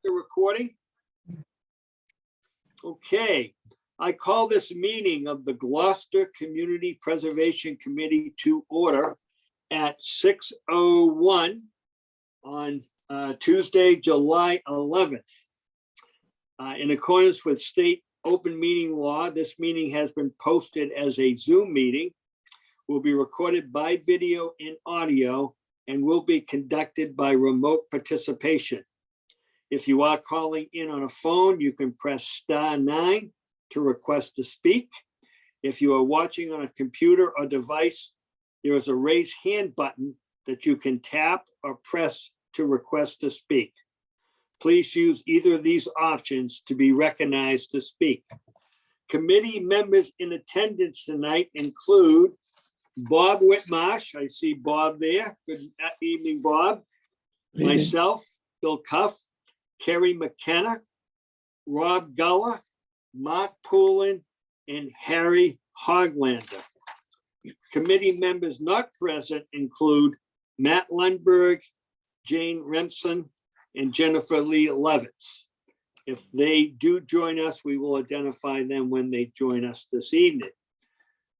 the recording? Okay, I call this meeting of the Gloucester Community Preservation Committee to order at 6:01 on Tuesday, July 11th. In accordance with state open meeting law, this meeting has been posted as a Zoom meeting, will be recorded by video and audio, and will be conducted by remote participation. If you are calling in on a phone, you can press *9 to request to speak. If you are watching on a computer or device, there is a raise hand button that you can tap or press to request to speak. Please use either of these options to be recognized to speak. Committee members in attendance tonight include Bob Whitmarsh. I see Bob there. Good evening, Bob. Myself, Bill Cuff, Kerry McKenna, Rob Guller, Mark Poulin, and Harry Hoglander. Committee members not present include Matt Lundberg, Jane Remsen, and Jennifer Lee Levitz. If they do join us, we will identify them when they join us this evening.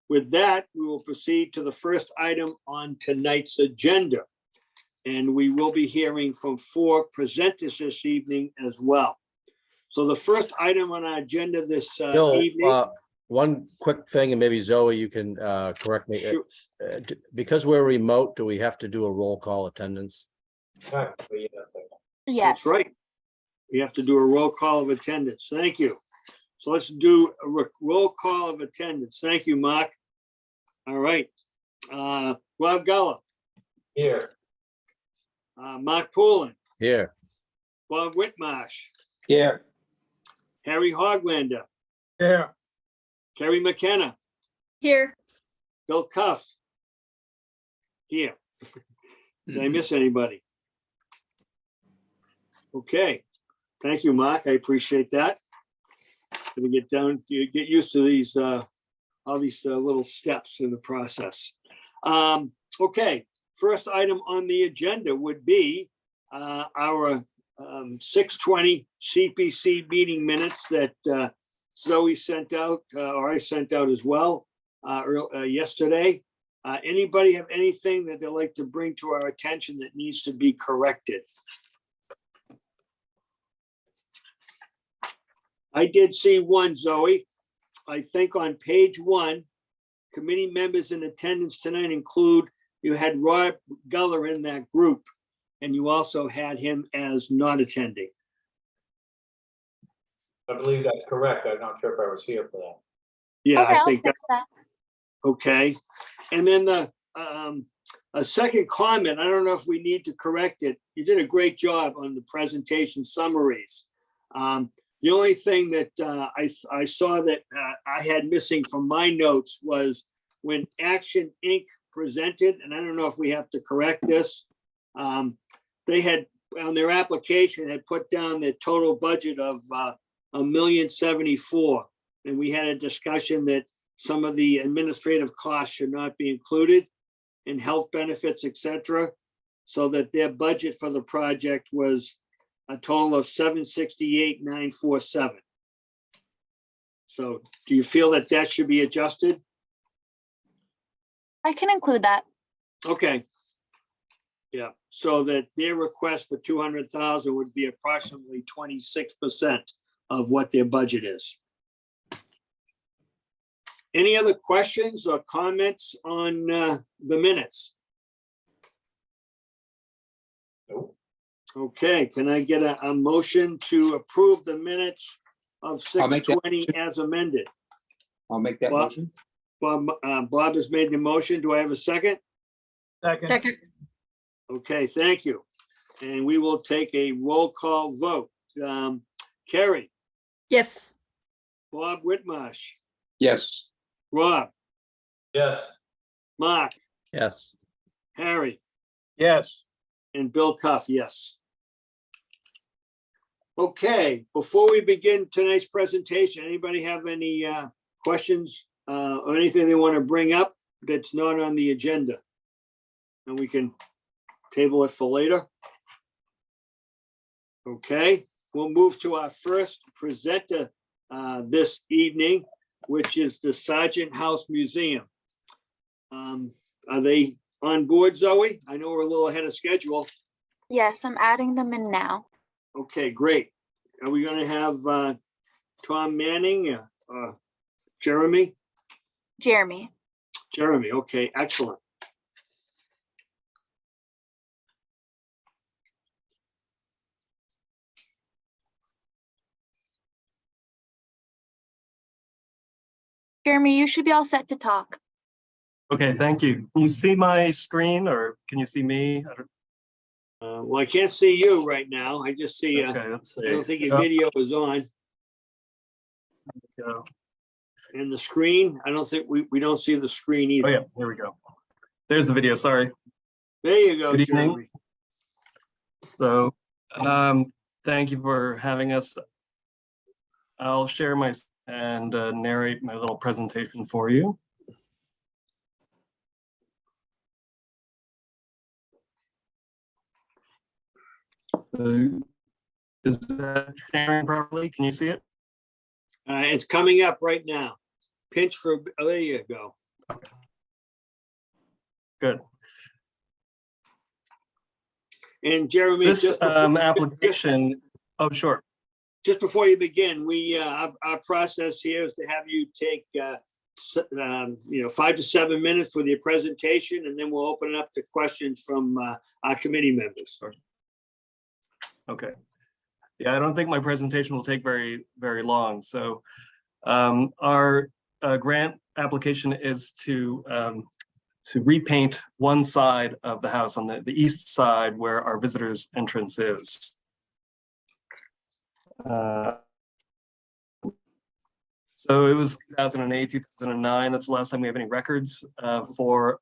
With that, we will proceed to the first item on tonight's agenda. And we will be hearing from 4 presenters this evening as well. So the first item on our agenda this Bill, evening. one quick thing, and maybe Zoe, you can correct me. Sure. Because we're remote, do we have to do a roll call attendance? Yes. That's right. We have to do a roll call of attendance. Thank you. So let's do a roll call of attendance. Thank you, Mark. All right. Rob Guller. Here. Mark Poulin. Here. Bob Whitmarsh. Here. Harry Hoglander. Here. Kerry McKenna. Here. Bill Cuff. Here. Did I miss anybody? Okay. Thank you, Mark. I appreciate that. Gonna get used to these all these little steps in the process. Okay. First item on the agenda would be our 6:20 CPC meeting minutes that Zoe sent out, or I sent out as well yesterday. Anybody have anything that they'd like to bring to our attention that needs to be corrected? I did see one, Zoe. I think on page 1, committee members in attendance tonight include, you had Rob Guller in that group, and you also had him as not attending. I believe that's correct. I'm not sure if I was here for that. Yeah, Okay, I I'll think that, fix that. okay. And then the a second comment, I don't know if we need to correct it. You did a great job on the presentation summaries. The only thing that I saw that I had missing from my notes was when Action Inc. presented, and I don't know if we have to correct this. They had, on their application, had put down the total budget of $1,074,000. And we had a discussion that some of the administrative costs should not be included in health benefits, et cetera, so that their budget for the project was a total of $768,947. So do you feel that that should be adjusted? I can include that. Okay. Yeah, so that their request for 200,000 would be approximately 26% of what their budget is. Any other questions or comments on the minutes? Nope. Okay, can I get a motion to approve the minutes of I'll make that 6:20 as amended? I'll make that Bob? motion. Bob has made the motion. Do I have a second? Second. Okay, thank you. And we will take a roll call vote. Kerry, Yes. Bob Whitmarsh, Yes. Rob, Yes. Mark, Yes. Harry, Yes. and Bill Cuff, yes. Okay, before we begin tonight's presentation, anybody have any questions or anything they want to bring up that's not on the agenda? And we can table it for later. Okay, we'll move to our first presenter this evening, which is the Sargent House Museum. Are they on board, Zoe? I know we're a little ahead of schedule. Yes, I'm adding them in now. Okay, great. Are we gonna have Tom Manning, Jeremy? Jeremy. Jeremy, okay, excellent. Jeremy, you should be all set to talk. Okay, thank you. Can you see my screen or can you see me? I don't, Well, I can't see you right now. I just see, okay, let's see. I don't think your Oh, video is on. go. And the screen, I don't think, we don't see the screen Oh, either. yeah, here we go. There's the video, sorry. There you go, Good evening. Jeremy. So, thank you for having us. I'll share my and narrate my little presentation for you. Is that sharing properly? Can you see it? It's coming up right now. Pinch for, oh, there you go. Good. And Jeremy, This just before- application, oh, sure. just before you begin, our process here is to have you take, 5 to 7 minutes with your presentation, and then we'll open it up to questions from our committee members. Okay. Yeah, I don't think my presentation will take very, very long. So our grant application is to repaint one side of the house on the east side where our visitors entrance is. So it was 2008, 2009. That's the last time we have any records for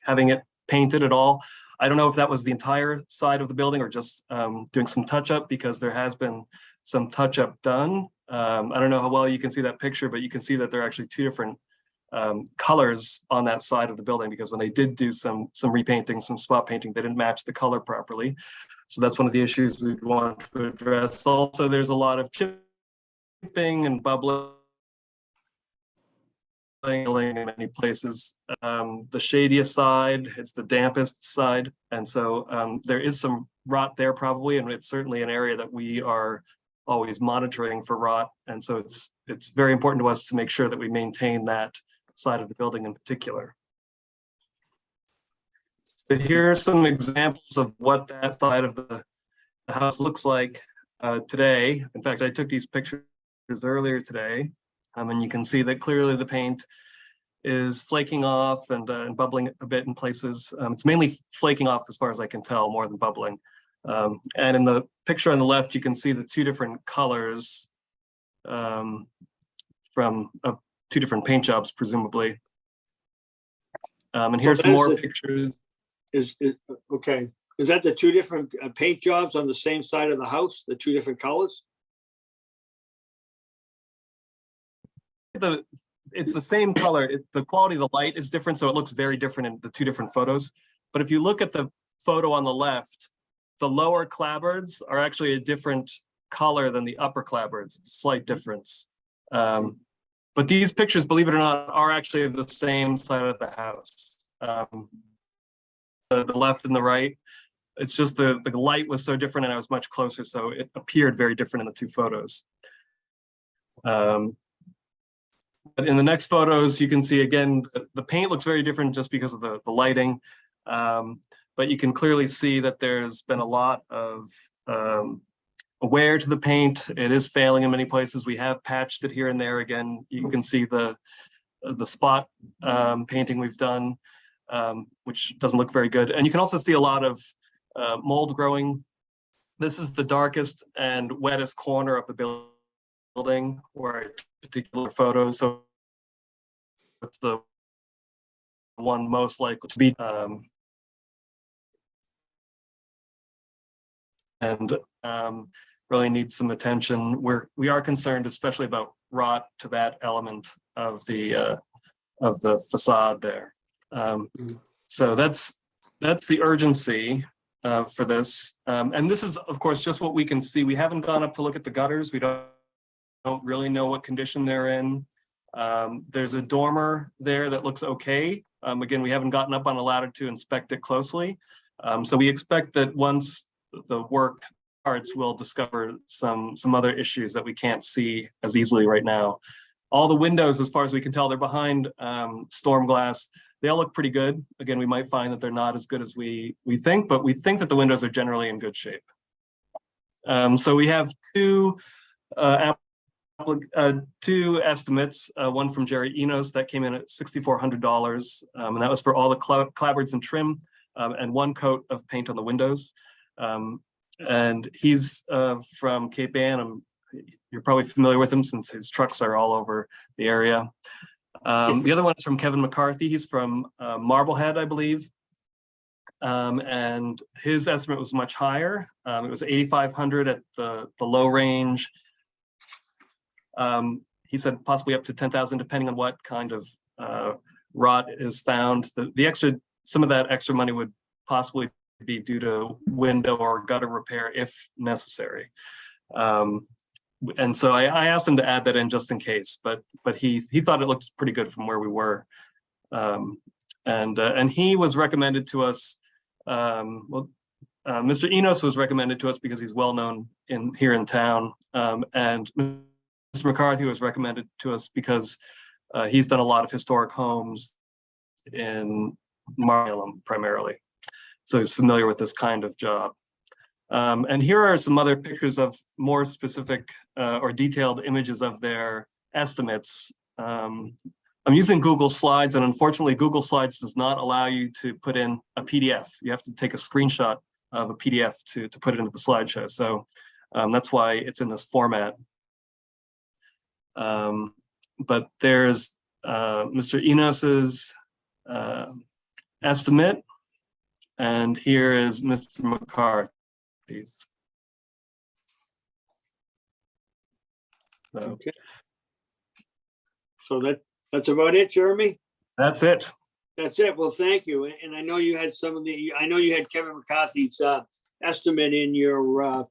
having it painted at all. I don't know if that was the entire side of the building or just doing some touch up, because there has been some touch up done. I don't know how well you can see that picture, but you can see that there are actually two different colors on that side of the building, because when they did do some repainting, some spot painting, they didn't match the color properly. So that's one of the issues we want to address. Also, there's a lot of chipping and bubbling in many places. The shadiest side, it's the dampest side. And so there is some rot there probably, and it's certainly an area that we are always monitoring for rot. And so it's very important to us to make sure that we maintain that side of the building in particular. So here are some examples of what that side of the house looks like today. In fact, I took these pictures earlier today. And you can see that clearly the paint is flaking off and bubbling a bit in places. It's mainly flaking off as far as I can tell, more than bubbling. And in the picture on the left, you can see the two different colors from two different paint jobs, presumably. And here's some more pictures. Okay. Is that the two different paint jobs on the same side of the house, the two different colors? It's the same color. The quality of the light is different, so it looks very different in the two different photos. But if you look at the photo on the left, the lower clapboards are actually a different color than the upper clapboards. It's a slight difference. But these pictures, believe it or not, are actually the same side of the house. The left and the right. It's just the light was so different and I was much closer, so it appeared very different in the two photos. But in the next photos, you can see again, the paint looks very different just because of the lighting. But you can clearly see that there's been a lot of wear to the paint. It is failing in many places. We have patched it here and there. Again, you can see the spot painting we've done, which doesn't look very good. And you can also see a lot of mold growing. This is the darkest and wettest corner of the building where a particular photo. So it's the one most likely to be. Really needs some attention. We are concerned, especially about rot to that element of the facade there. So that's the urgency. for this. And this is, of course, just what we can see. We haven't gone up to look at the gutters. We don't really know what condition they're in. There's a dormer there that looks okay. Again, we haven't gotten up on a ladder to inspect it closely. So we expect that once the work starts, we'll discover some other issues that we can't see as easily right now. All the windows, as far as we can tell, they're behind storm glass. They all look pretty good. Again, we might find that they're not as good as we think, but we think that the windows are generally in good shape. So we have two estimates, one from Jerry Enos that came in at $6,400, and that was for all the clapboards and trim, and one coat of paint on the windows. And he's from Cape Ann. You're probably familiar with him since his trucks are all over the area. The other one's from Kevin McCarthy. He's from Marblehead, I believe. And his estimate was much higher. It was $8,500 at the low range. He said possibly up to $10,000, depending on what kind of rot is found. Some of that extra money would possibly be due to window or gutter repair if necessary. And so I asked him to add that in just in case, but he thought it looked pretty good from where we were. And he was recommended to us. Mr. Enos was recommended to us because he's well known here in town, and Mr. McCarthy was recommended to us because he's done a lot of historic homes in Marlin primarily, so he's familiar with this kind of job. And here are some other pictures of more specific or detailed images of their estimates. I'm using Google Slides, and unfortunately Google Slides does not allow you to put in a PDF. You have to take a screenshot of a PDF to put it into the slideshow. So that's why it's in this format. But there's Mr. Enos's estimate, and here is Mr. McCarthy's. So Okay. So that's about it, Jeremy? that's it. That's it. Well, thank you. And I know you had I know you had Kevin McCarthy's estimate in your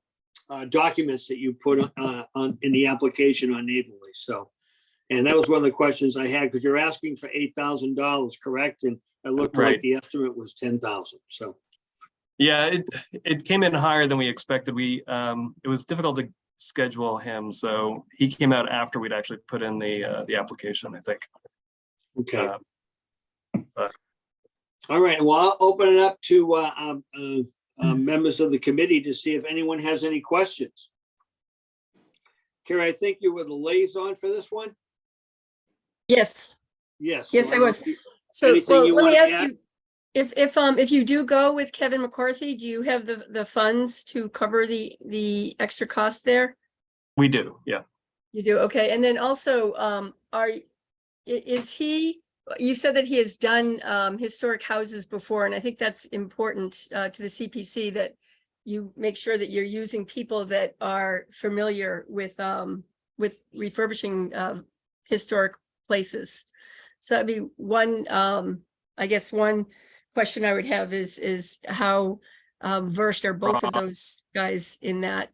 documents that you put in the application on Neighborly. So, and that was one of the questions I had, because you're asking for $8,000, correct? And it looked like Right. the estimate was 10,000. So, Yeah, it came in higher than we expected. It was difficult to schedule him, so he came out after we'd actually put in the application, I think. okay. But- All right. Well, I'll open it up to members of the committee to see if anyone has any questions. Carrie, I think you were the liaison for this one? Yes, Yes. Yes, So I was. don't know if so, Anything well, you let me wanna ask add? you, if you do go with Kevin McCarthy, do you have the funds to cover the extra cost there? We do, yeah. You do, okay, and then also, you said that he has done historic houses before, and I think that's important to the CPC, that you make sure that you're using people that are familiar with refurbishing historic places. So that'd be one, I guess one question I would have is how versed are both of those guys in that?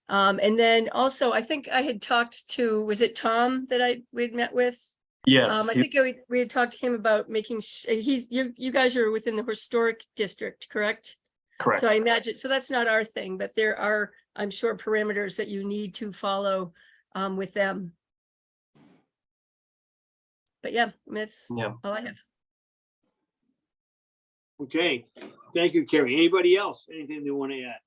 And then also, I think I had talked to, was it Tom that we'd met with? Yes, I think we had talked to him about making, you guys are within the historic district, correct? correct. So I imagine, so that's not our thing, but there are, I'm sure, parameters that you need to follow with them. But yeah, that's Yeah. all I have. Okay. Thank you, Carrie. Anybody else? Anything they want to add?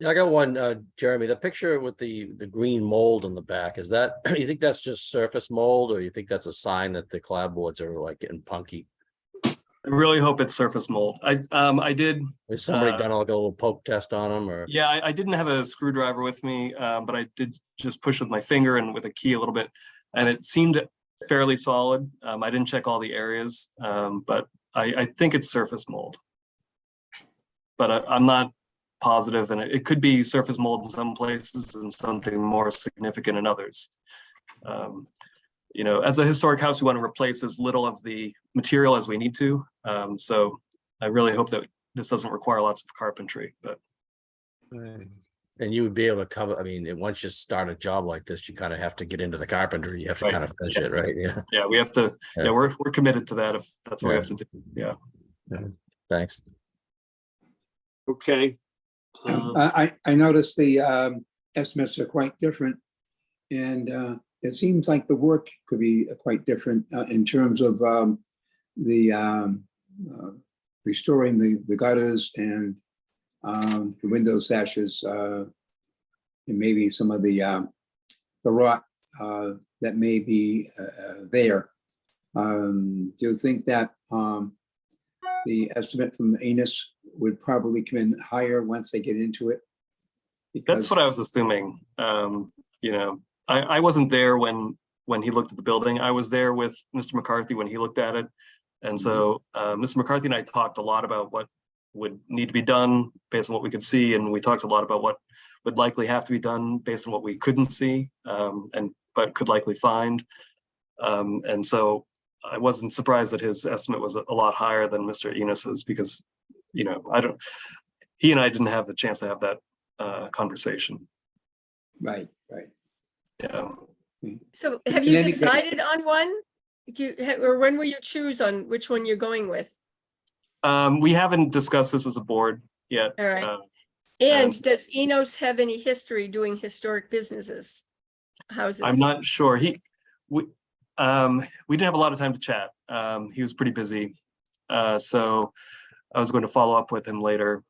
Yeah, I got one, Jeremy, the picture with the green mold in the back, is that, you think that's just surface mold, or you think that's a sign that the clapboards are like getting punky? I really hope it's surface mold. I did, Has somebody Uh, done like a little poke test on them, or? yeah, I didn't have a screwdriver with me, but I did just push with my finger and with a key a little bit, and it seemed fairly solid. I didn't check all the areas, but I think it's surface mold. But I'm not positive, and it could be surface mold in some places and something more significant in others. You know, as a historic house, we want to replace as little of the material as we need to. So I really hope that this doesn't require lots of carpentry, but And you would be able to cover, I mean, once you start a job like this, you kind of have to get into the carpentry. You have to Right. kind of finish it, right? Yeah. yeah, we have to, Yeah. yeah, we're committed to that if that's what we Yeah. have to do. Yeah. Thanks. Okay. I noticed the estimates are quite different. And it seems like the work could be quite different in terms of the restoring the gutters and the window sashes, and maybe some of the rot that may be there. Do you think that the estimate from Enos would probably come in higher once they get into it? That's what I was assuming. You know, I wasn't there when he looked at the building. I was there with Mr. McCarthy when he looked at it. And so Mr. McCarthy and I talked a lot about what would need to be done based on what we could see. And we talked a lot about what would likely have to be done based on what we couldn't see, but could likely find. And so I wasn't surprised that his estimate was a lot higher than Mr. Enos's, because, you know, he and I didn't have the chance to have that conversation. Right. Yeah. So have In you any case- decided on one? Or when will you choose on which one you're going with? We haven't discussed this as a board yet. All right. Um, And does Enos have any history doing historic businesses, houses? I'm not sure. We didn't have a lot of time to chat. He was pretty busy. So I was going to follow up with him later.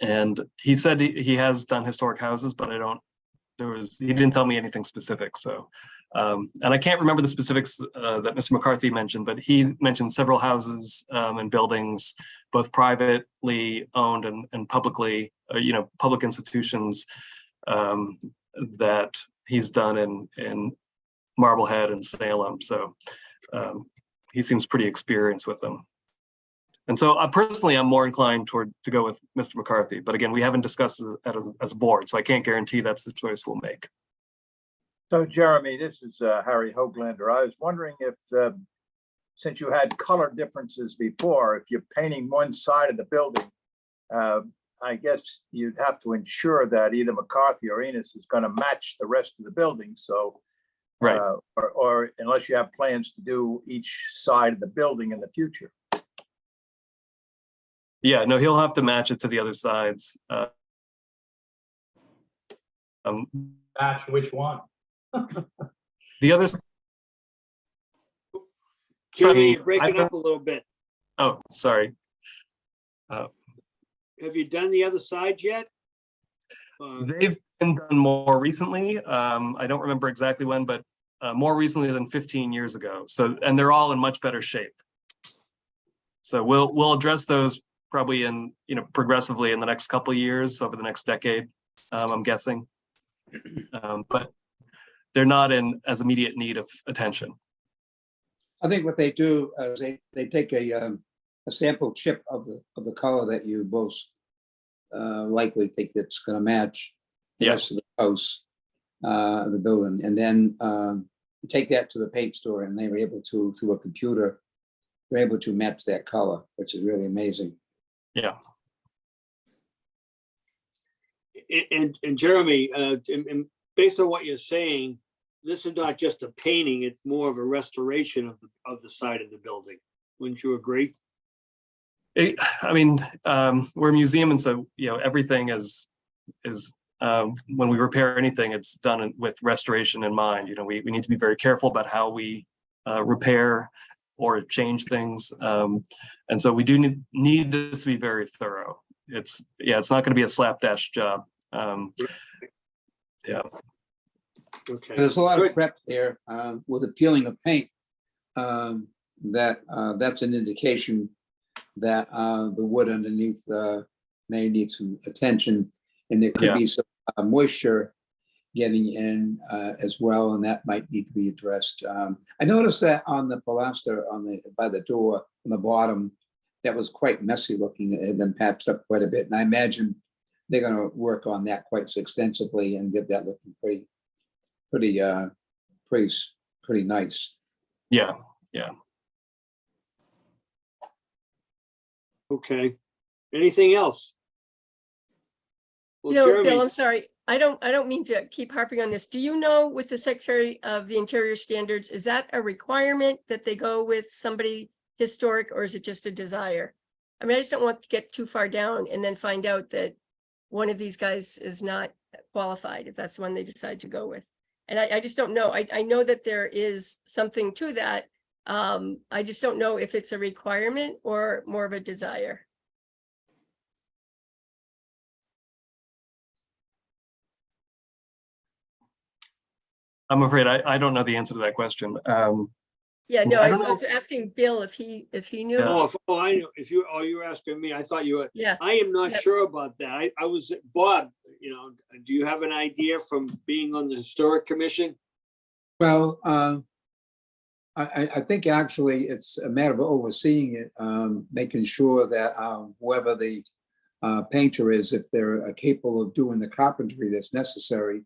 And he said he has done historic houses, but he didn't tell me anything specific. So, and I can't remember the specifics that Mr. McCarthy mentioned, but he mentioned several houses and buildings, both privately owned and publicly, public institutions that he's done in Marblehead and Salem. So he seems pretty experienced with them. And so personally, I'm more inclined to go with Mr. McCarthy. But again, we haven't discussed it as a board, so I can't guarantee that's the choice we'll make. So Jeremy, this is Harry Hoaglander. I was wondering if, since you had color differences before, if you're painting one side of the building, I guess you'd have to ensure that either McCarthy or Enos is going to match the rest of the building. So, Right. Or unless you have plans to do each side of the building in the future. Yeah, no, he'll have to match it to the other sides. Match which one? The others. Jeremy, you're breaking up a little bit. Oh, sorry. Have you done the other side yet? They've been done more recently. I don't remember exactly when, but more recently than 15 years ago. So, and they're all in much better shape. So we'll address those probably progressively in the next couple of years, over the next decade, I'm guessing. But they're not in as immediate need of attention. I think what they do is they take a sample chip of the color that you most likely think that's going to match the Yeah. rest of the house, the building, and then you take that to the paint store, and they were able to, through a computer, they're able to match that color, which is really amazing. Yeah. And Jeremy, and based on what you're saying, this is not just a painting, it's more of a restoration of the side of the building. Wouldn't you agree? We're a museum, and so everything is when we repair anything, it's done with restoration in mind. We need to be very careful about how we repair or change things, and so we do need this to be very thorough. It's not going to be a slapdash job. Yeah. Okay. There's a lot Good. of prep there with the peeling of paint. That's an indication that the wood underneath may need some attention, and there could be some moisture getting in as well, and that might need to be addressed. I noticed that on the pilaster by the door on the bottom, that was quite messy looking. It had been patched up quite a bit, and I imagine they're going to work on that quite extensively and get that looking pretty nice. Yeah. Okay. Anything else? Well, You know, Bill, Jeremy, I'm sorry. I don't mean to keep harping on this. Do you know with the Secretary of the Interior Standards, is that a requirement that they go with somebody historic, or is it just a desire? I mean, I just don't want to get too far down and then find out that one of these guys is not qualified, if that's the one they decide to go with. And I just don't know. I know that there is something to that. I just don't know if it's a requirement or more of a desire. I'm afraid I don't know the answer to that question. Yeah, no, I I don't was asking Bill if he knew. Yeah. I know, if you, you were asking me, I thought you were, Yeah, I am not Yes. sure about that. I was, Bob, do you have an idea from being on the Historic Commission? Well, I think actually it's a matter of overseeing it, making sure that whoever the painter is, if they're capable of doing the carpentry that's necessary.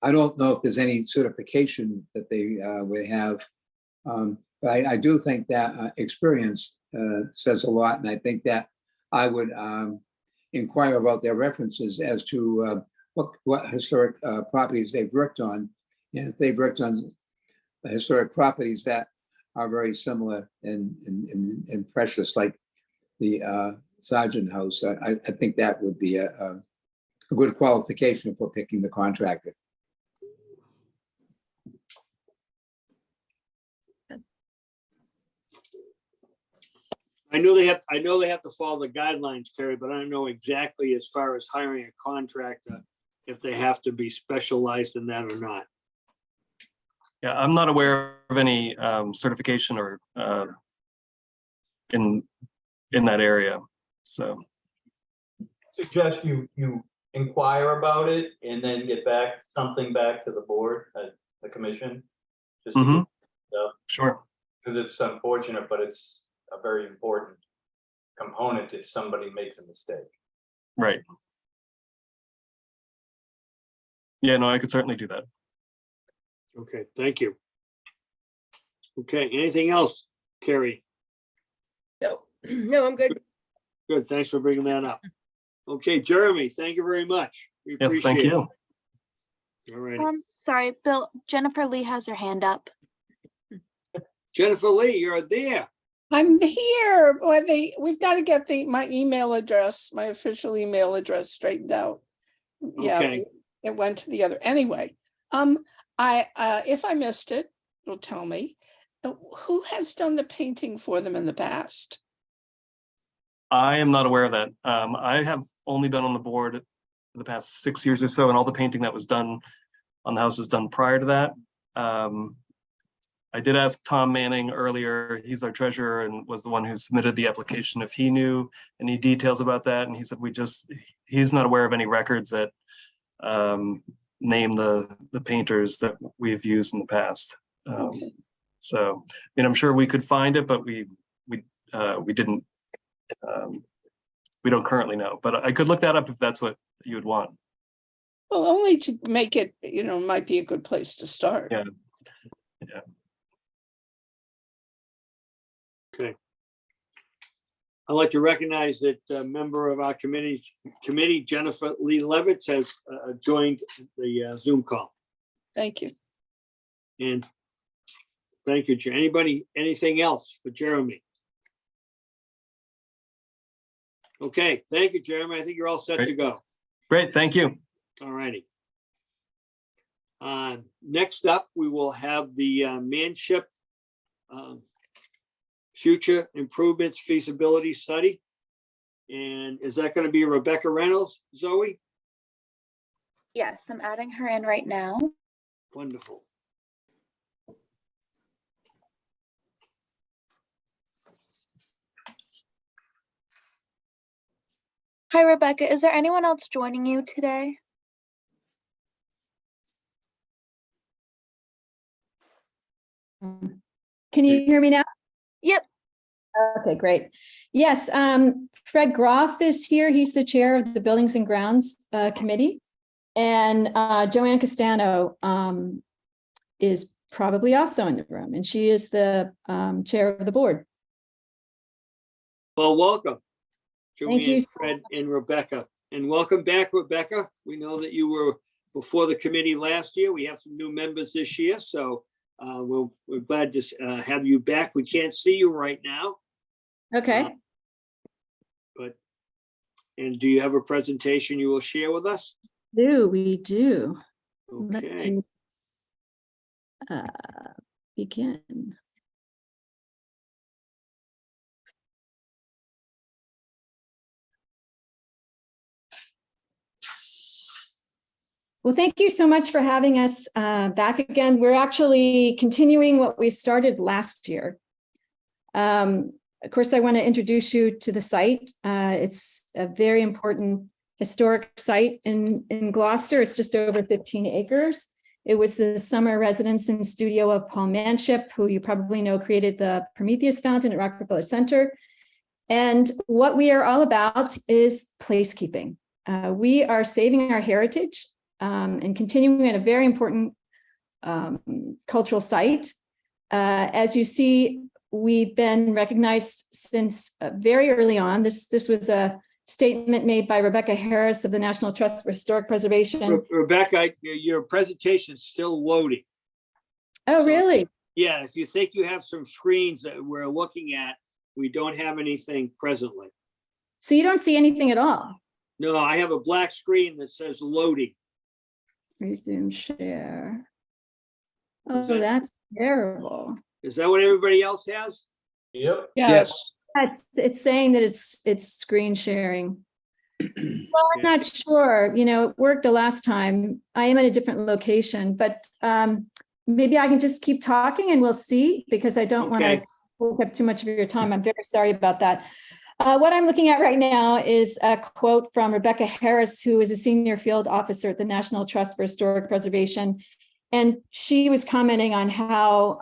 I don't know if there's any certification that they would have. But I do think that experience says a lot, and I think that I would inquire about their references as to what historic properties they've worked on. And if they've worked on historic properties that are very similar and precious, like the Sargent House, I think that would be a good qualification for picking the contractor. I know they have to follow the guidelines, Kerry, but I don't know exactly as far as hiring a contractor, if they have to be specialized in that or not. Yeah, I'm not aware of any certification or in that area. So Suggest you inquire about it and then get something back to the board, the commission. Just Mhm. Sure. because it's unfortunate, but it's a very important component if somebody makes a mistake. Right. Yeah, no, I could certainly do that. Okay, thank you. Okay, anything else, Kerry? No, no, I'm good. Good, thanks for bringing that up. Okay, Jeremy, thank you very much. We Yes, thank appreciate you. it. All right, Sorry, Bill, Jennifer Lee has her hand up. Jennifer Lee, you're there. I'm here. Well, we've got to get my email address, my official email address straightened out. Yeah, Okay. it went to the other. Anyway, if I missed it, you'll tell me. Who has done the painting for them in the past? I am not aware of that. I have only been on the board for the past 6 years or so, and all the painting that was done on the house was done prior to that. I did ask Tom Manning earlier, he's our treasurer and was the one who submitted the application, if he knew any details about that. And he said he's not aware of any records that name the painters that we've used in the past. So, I mean, I'm sure we could find it, but we didn't. We don't currently know, but I could look that up if that's what you would want. Well, only to make it, might be a good place to start. Yeah. Yeah. Okay. I'd like to recognize that a member of our committee, Jennifer Lee Levitz, has joined the Zoom call. Thank you. And thank you, anybody, anything else for Jeremy? Okay, thank you, Jeremy. I think you're all set to go. Great, thank you. All righty. Next up, we will have the Manship Future Improvements Feasibility Study. And is that going to be Rebecca Reynolds, Zoe? Yes, I'm adding her in right now. Wonderful. Hi, Rebecca. Is there anyone else joining you today? Can you hear me now? Yep. Okay, great. Yes, Fred Groff is here. He's the chair of the Buildings and Grounds Committee. And Joanne Castano is probably also in the room, and she is the chair of the board. Well, welcome. Thank you Julian, so Fred, and Rebecca. And welcome back, Rebecca. We know that you were before the committee last year. We have some new members this year, so we're glad to have you back. We can't see you right now, Okay. and do you have a presentation you will share with us? We do. Let Okay. me, begin. Well, thank you so much for having us back again. We're actually continuing what we started last year. Of course, I want to introduce you to the site. It's a very important historic site in Gloucester. It's just over 15 acres. It was the summer residence and studio of Paul Manship, who you probably know created the Prometheus Fountain at Rockefeller Center. And what we are all about is placekeeping. We are saving our heritage and continuing at a very important cultural site. As you see, we've been recognized since very early on. This was a statement made by Rebecca Harris of the National Trust for Historic Preservation. Rebecca, your presentation is still loading. Oh, So- really? Yeah, if you think you have some screens that we're looking at, we don't have anything presently. So you don't see anything at all? No, I have a black screen that says loading. Resume share. Is Oh, that- that's terrible. Is that what everybody else has? Yep. Yes. It's saying that it's screen sharing. Well, I'm not sure, it worked the last time. I am at a different location, but maybe I can just keep talking and we'll see, because I don't want to Okay. take up too much of your time. I'm very sorry about that. What I'm looking at right now is a quote from Rebecca Harris, who is a senior field officer at the National Trust for Historic Preservation. And she was commenting on how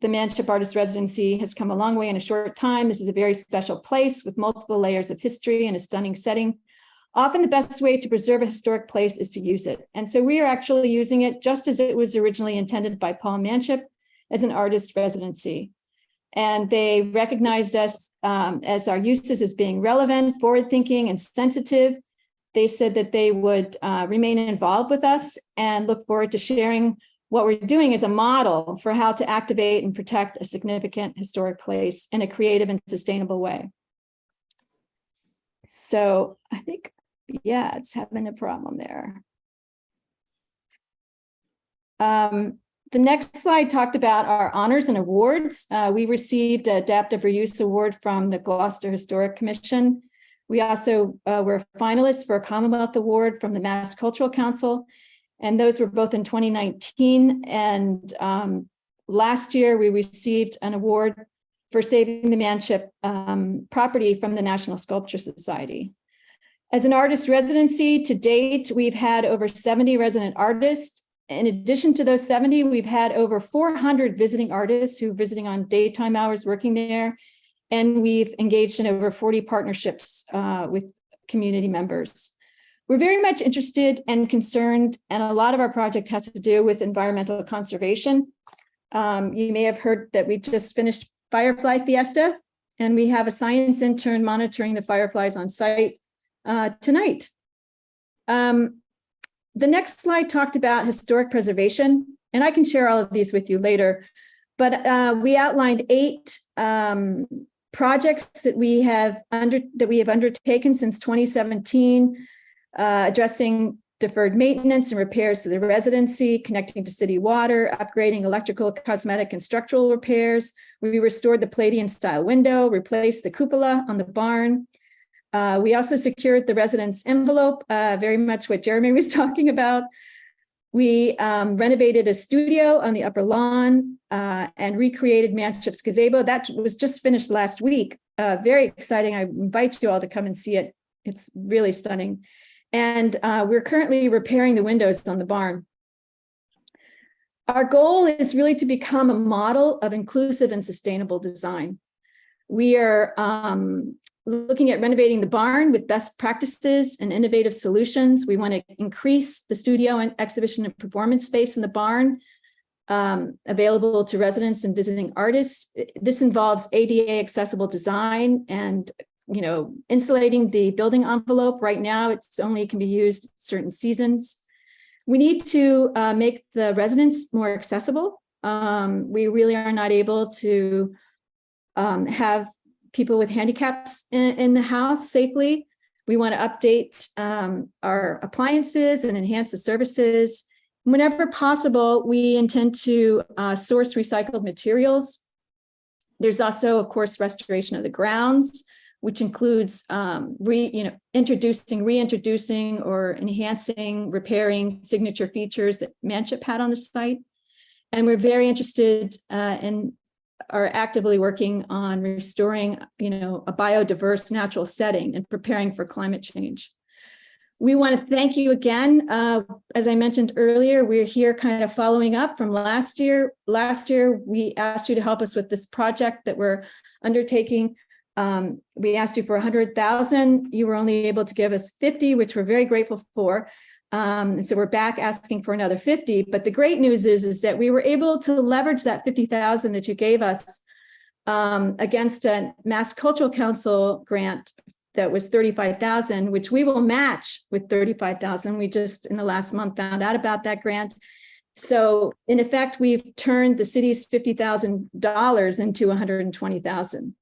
the Manship Artist Residency has come a long way in a short time. This is a very special place with multiple layers of history and a stunning setting. Often the best way to preserve a historic place is to use it. And so we are actually using it just as it was originally intended by Paul Manship as an artist residency. And they recognized us as our uses as being relevant, forward-thinking, and sensitive. They said that they would remain involved with us and look forward to sharing what we're doing as a model for how to activate and protect a significant historic place in a creative and sustainable way. So I think, yeah, it's having a problem there. The next slide talked about our honors and awards. We received an Adaptive Reuse Award from the Gloucester Historic Commission. We also were finalists for a Commonwealth Award from the Mass Cultural Council, and those were both in 2019. And last year, we received an award for saving the Manship property from the National Sculpture Society. As an artist residency, to date, we've had over 70 resident artists. In addition to those 70, we've had over 400 visiting artists who are visiting on daytime hours working there. And we've engaged in over 40 partnerships with community members. We're very much interested and concerned, and a lot of our project has to do with environmental conservation. You may have heard that we just finished Firefly Fiesta, and we have a science intern monitoring the fireflies on site tonight. The next slide talked about historic preservation, and I can share all of these with you later, but we outlined 8 projects that we have undertaken since 2017, addressing deferred maintenance and repairs to the residency, connecting to city water, upgrading electrical, cosmetic, and structural repairs. We restored the Palladian style window, replaced the cupola on the barn. We also secured the residence envelope, very much what Jeremy was talking about. We renovated a studio on the upper lawn and recreated Manship's gazebo. That was just finished last week. Very exciting. I invite you all to come and see it. It's really stunning. And we're currently repairing the windows on the barn. Our goal is really to become a model of inclusive and sustainable design. We are looking at renovating the barn with best practices and innovative solutions. We want to increase the studio and exhibition and performance space in the barn. available to residents and visiting artists. This involves ADA accessible design and, you know, insulating the building envelope. Right now, it's only can be used at certain seasons. We need to make the residents more accessible. We really are not able to have people with handicaps in the house safely. We want to update our appliances and enhance the services. Whenever possible, we intend to source recycled materials. There's also, of course, restoration of the grounds, which includes reintroducing or enhancing, repairing signature features that Manship had on the site. And we're very interested and are actively working on restoring, you know, a biodiverse natural setting and preparing for climate change. We want to thank you again. As I mentioned earlier, we're here kind of following up from last year. Last year, we asked you to help us with this project that we're undertaking. We asked you for 100,000. You were only able to give us 50, which we're very grateful for. And so we're back asking for another 50. But the great news is that we were able to leverage that 50,000 that you gave us against a Mass Cultural Council grant that was 35,000, which we will match with 35,000. We just in the last month found out about that grant. So in effect, we've turned the city's $50,000 into 120,000.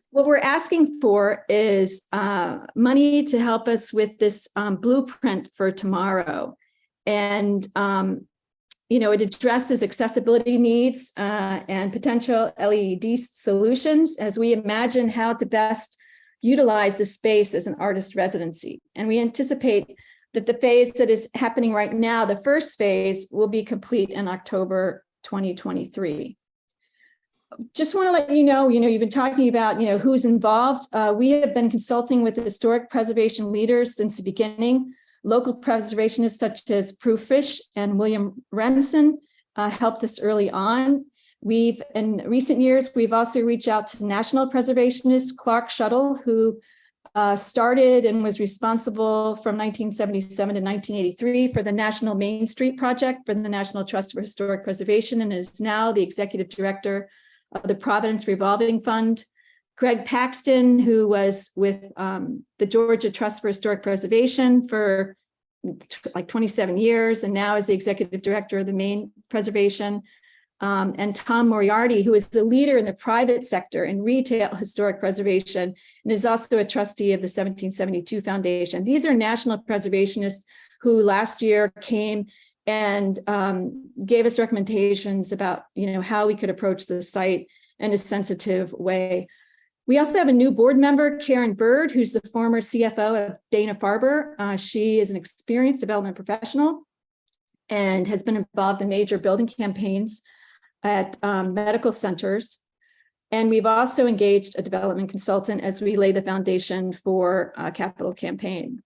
What we're asking for is money to help us with this blueprint for tomorrow. And, you know, it addresses accessibility needs and potential LED solutions as we imagine how to best utilize the space as an artist residency. And we anticipate that the phase that is happening right now, the first phase, will be complete in October 2023. Just want to let you know, you've been talking about, who's involved. We have been consulting with the historic preservation leaders since the beginning. Local preservationists such as Prue Fish and William Renson helped us early on. In recent years, we've also reached out to national preservationist Clark Shuttle, who started and was responsible from 1977 to 1983 for the National Main Street Project for the National Trust for Historic Preservation, and is now the executive director of the Providence Revolving Fund. Greg Paxton, who was with the Georgia Trust for Historic Preservation for like 27 years, and now is the executive director of the Maine Preservation. And Tom Moriarty, who is the leader in the private sector in retail historic preservation, and is also a trustee of the 1772 Foundation. These are national preservationists who last year came and gave us recommendations about, how we could approach the site in a sensitive way. We also have a new board member, Karen Bird, who's the former CFO of Dana-Farber. She is an experienced development professional and has been involved in major building campaigns at medical centers. And we've also engaged a development consultant as we lay the foundation for a capital campaign.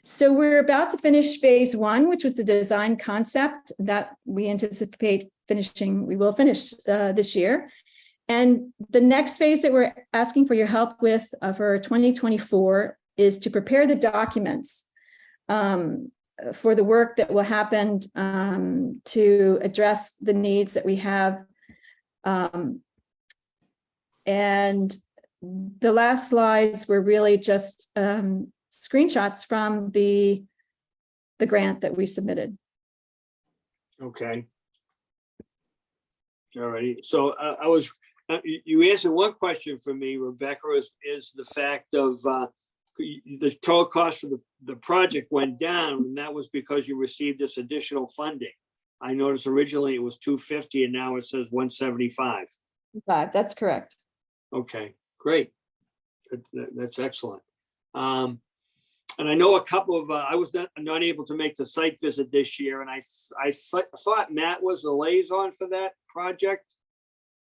So we're about to finish phase one, which was the design concept that we anticipate finishing. We will finish this year. And the next phase that we're asking for your help with for 2024 is to prepare the documents for the work that will happen to address the needs that we have. And the last slides were really just screenshots from the grant that we submitted. Okay. All righty. So you answered one question for me, Rebecca, is the fact of the total cost of the project went down, and that was because you received this additional funding. I noticed originally it was 250 and now it says 175. That's correct. Okay, great. That's excellent. And I know a couple of, I was not able to make the site visit this year, and I thought Matt was the liaison for that project.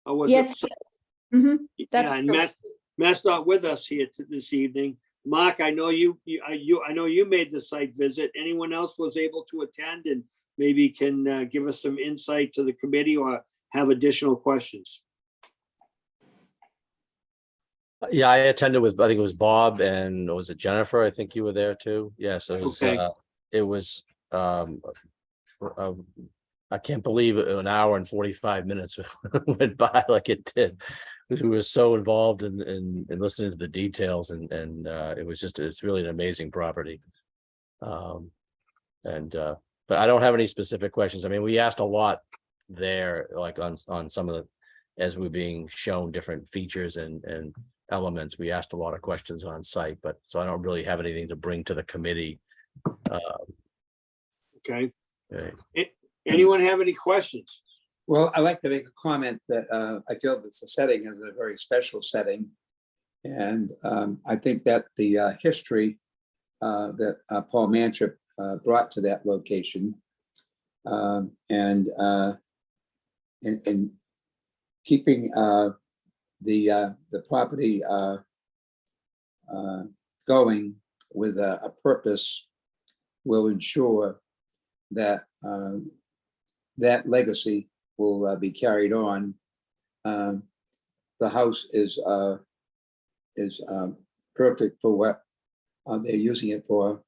Or was Yes. it? Mhm. That's Yeah, and correct. Matt's not with us here this evening. Mark, I know you made the site visit. Anyone else was able to attend and maybe can give us some insight to the committee or have additional questions? Yeah, I attended with, I think it was Bob and was it Jennifer? I think you were there too. Yes, it was, Okay. it was I can't believe an hour and 45 minutes went by like it did. We were so involved in listening to the details and it's really an amazing property. But I don't have any specific questions. I mean, we asked a lot there, like on some of the, as we're being shown different features and elements, we asked a lot of questions on site, but so I don't really have anything to bring to the committee. Okay. Okay. Anyone have any questions? Well, I'd like to make a comment that I feel that the setting is a very special setting. And I think that the history that Paul Manship brought to that location and keeping the property going with a purpose will ensure that that legacy will be carried on. The house is perfect for what they're using it for,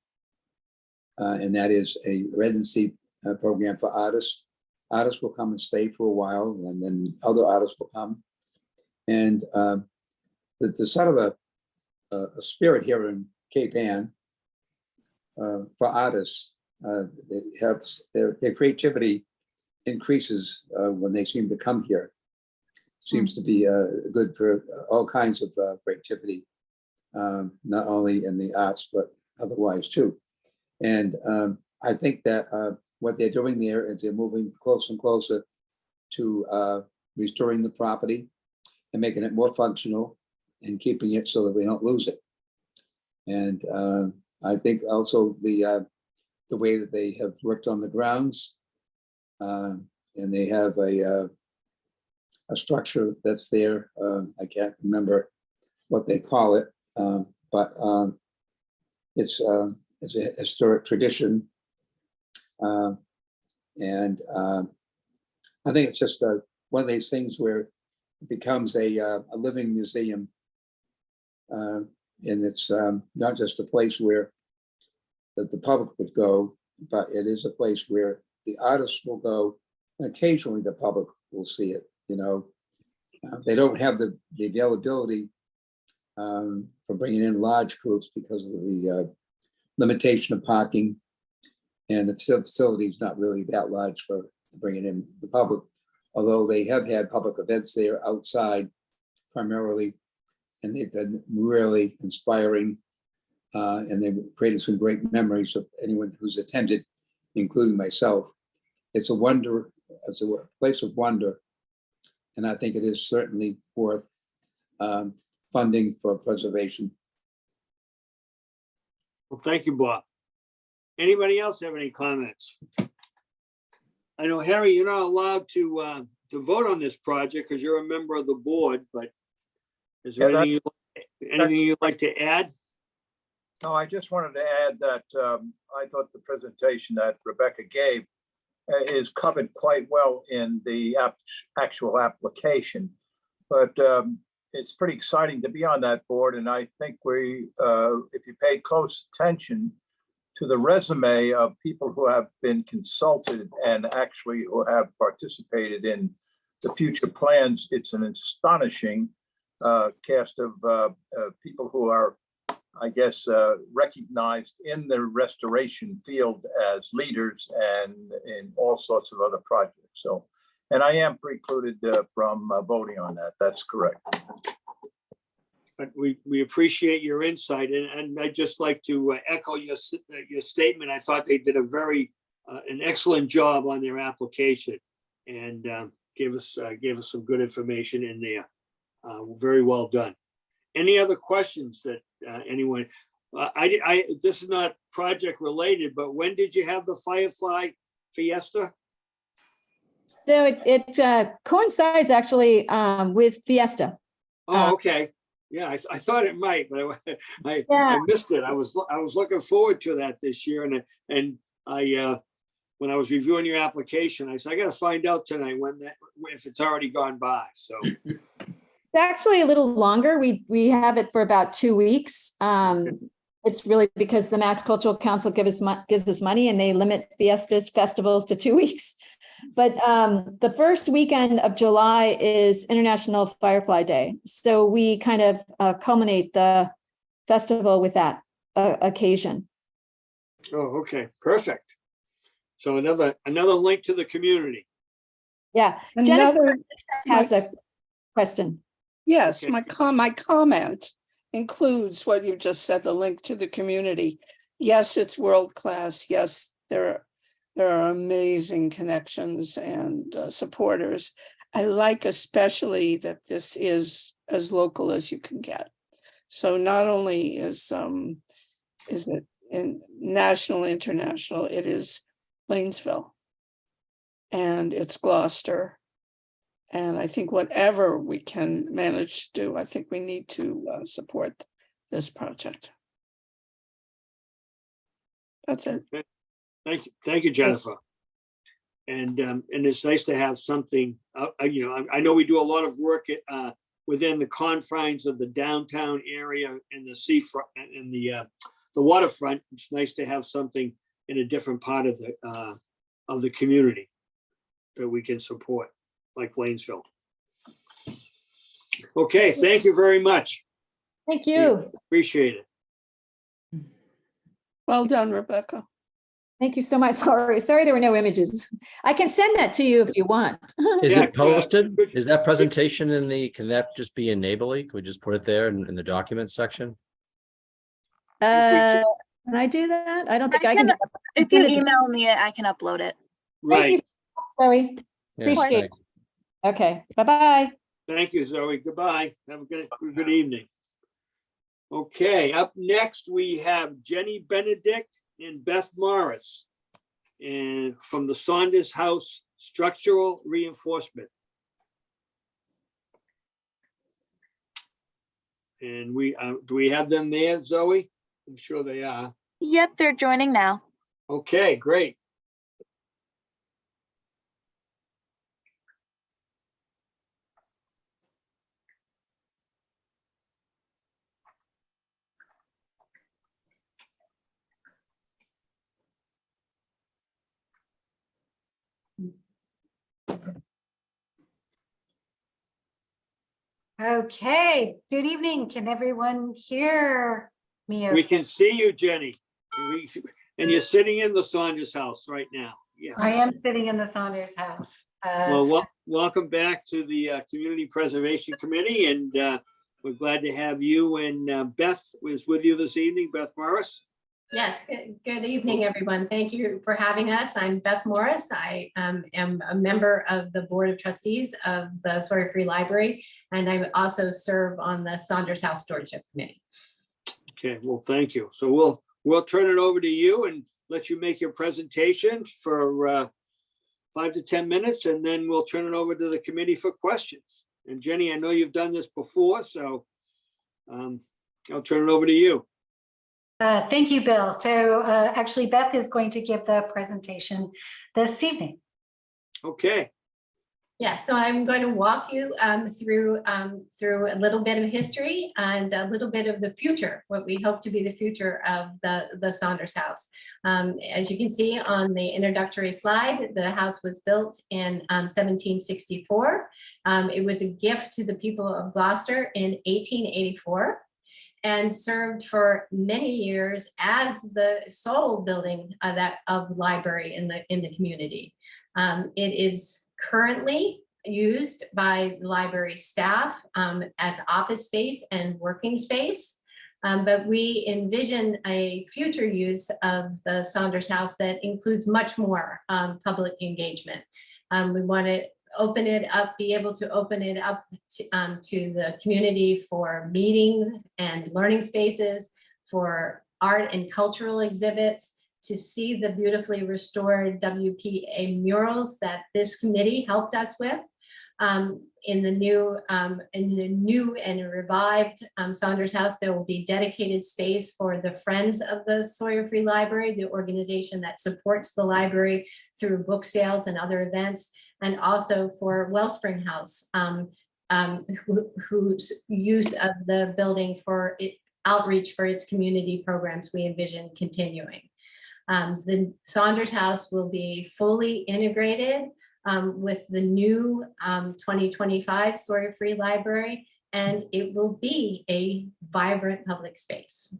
and that is a residency program for artists. Artists will come and stay for a while, and then other artists will come. And the sort of a spirit here in Cape Ann for artists, it helps their creativity increases when they seem to come here. Seems to be good for all kinds of creativity, not only in the arts, but otherwise too. And I think that what they're doing there is they're moving closer and closer to restoring the property and making it more functional and keeping it so that we don't lose it. And I think also the way that they have worked on the grounds, and they have a structure that's there. I can't remember what they call it, but it's a historic tradition. And I think it's just one of these things where it becomes a living museum. And it's not just a place where that the public would go, but it is a place where the artists will go, and occasionally the public will see it. You know, they don't have the availability for bringing in large groups because of the limitation of parking, and the facility is not really that large for bringing in the public. Although they have had public events there outside primarily, and they've been really inspiring, and they've created some great memories of anyone who's attended, including myself. It's a wonder, it's a place of wonder, and I think it is certainly worth funding for preservation. Well, thank you, Bob. Anybody else have any comments? I know, Harry, you're not allowed to vote on this project because you're a member of the board, but is there Yeah, anything you'd like to add? No, I just wanted to add that I thought the presentation that Rebecca gave is covered quite well in the actual application. But it's pretty exciting to be on that board. And I think if you paid close attention to the resume of people who have been consulted and actually who have participated in the future plans, it's an astonishing cast of people who are, I guess, recognized in the restoration field as leaders and in all sorts of other projects. So, and I am precluded from voting on that. That's correct. But we appreciate your insight, and I'd just like to echo your statement. I thought they did an excellent job on their application, and gave us some good information in there. Very well done. Any other questions that anyone? This is not project related, but when did you have the Firefly Fiesta? So it coincides actually with Fiesta. Oh, okay. Yeah, I thought it might, but I Yeah. missed it. I was looking forward to that this year, and I when I was reviewing your application, I said I got to find out tonight if it's already gone by. So It's actually a little longer. We have it for about 2 weeks. It's really because the Mass Cultural Council gives us money and they limit fiestas, festivals to 2 weeks. But the first weekend of July is International Firefly Day. So we kind of culminate the festival with that occasion. Oh, okay, perfect. So another link to the community. Yeah. Jennifer Another, has a question. yes, Okay. my comment includes what you just said, the link to the community. Yes, it's world-class. Yes, there are amazing connections and supporters. I like especially that this is as local as you can get. So not only is it in national, international, it is Plainsville. And it's Gloucester. And I think whatever we can manage to do, I think we need to support this project. That's it. Thank you, Jennifer. And it's nice to have something, I know we do a lot of work within the confines of the downtown area and the seafront and the waterfront. It's nice to have something in a different part of the community that we can support, like Lanesville. Okay, thank you very much. Thank you. Appreciate it. Well done, Rebecca. Thank you so much. Sorry there were no images. I can send that to you if you want. Is Yeah, it posted? good. Is that presentation can that just be in Neighborly? Could we just put it there in the documents section? Can I do that? I don't think I can. do that. If you Send it to- email me it, I can upload it. Thank you, Right. Zoe. Yeah, Appreciate thank it. Okay, bye-bye. Thank you, Zoe. Goodbye. Have a good evening. Okay, up next, we have Jenny Benedict and Beth Morris and from the Saunders House Structural Reinforcement. And do we have them there, Zoe? I'm sure they are. Yep, they're joining now. Okay, great. Okay, good evening. Can everyone hear me? We okay? can see you, Jenny. And you're sitting in the Saunders House right now. Yes. I am sitting in the Saunders house. Well, welcome back to the Community Preservation Committee, and we're glad to have you. And Beth was with you this evening, Beth Morris. Yes, good evening, everyone. Thank you for having us. I'm Beth Morris. I am a member of the Board of Trustees of the Sawyer Free Library, and I also serve on the Saunders House Stewardship Committee. Okay, well, thank you. So we'll turn it over to you and let you make your presentation for 5 to 10 minutes, and then we'll turn it over to the committee for questions. And Jenny, I know you've done this before, so I'll turn it over to you. Thank you, Bill. So actually, Beth is going to give the presentation this evening. Okay. Yeah, so I'm going to walk you through a little bit of history and a little bit of the future, what we hope to be the future of the Saunders House. As you can see on the introductory slide, the house was built in 1764. It was a gift to the people of Gloucester in 1884. And served for many years as the sole building of the library in the community. It is currently used by the library staff as office space and working space. But we envision a future use of the Saunders House that includes much more public engagement. We want to open it up, be able to open it up to the community for meetings and learning spaces, for art and cultural exhibits, to see the beautifully restored WPA murals that this committee helped us with. In the new and revived Saunders House, there will be dedicated space for the Friends of the Sawyer Free Library, the organization that supports the library through book sales and other events, and also for Wellspring House, whose use of the building for outreach for its community programs we envision continuing. The Saunders House will be fully integrated with the new 2025 Sawyer-Free Library, and it will be a vibrant public space.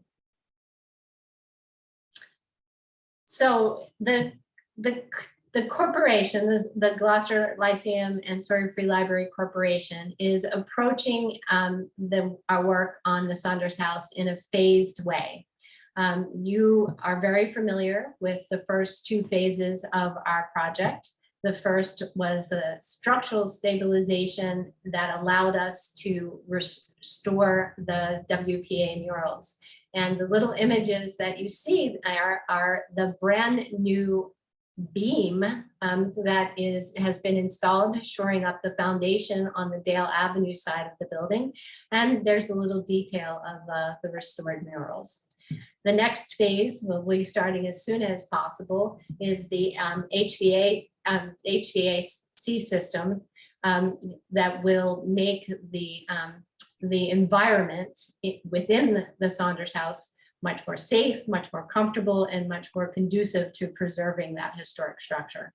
So the corporation, the Gloucester Lyceum and Sawyer-Free Library Corporation, is approaching our work on the Saunders House in a phased way. You are very familiar with the first two phases of our project. The first was the structural stabilization that allowed us to restore the WPA murals. And the little images that you see are the brand new beam that has been installed, shoring up the foundation on the Dale Avenue side of the building. And there's a little detail of the restored murals. The next phase will be starting as soon as possible is the HVAC system that will make the environment within the Saunders House much more safe, much more comfortable, and much more conducive to preserving that historic structure.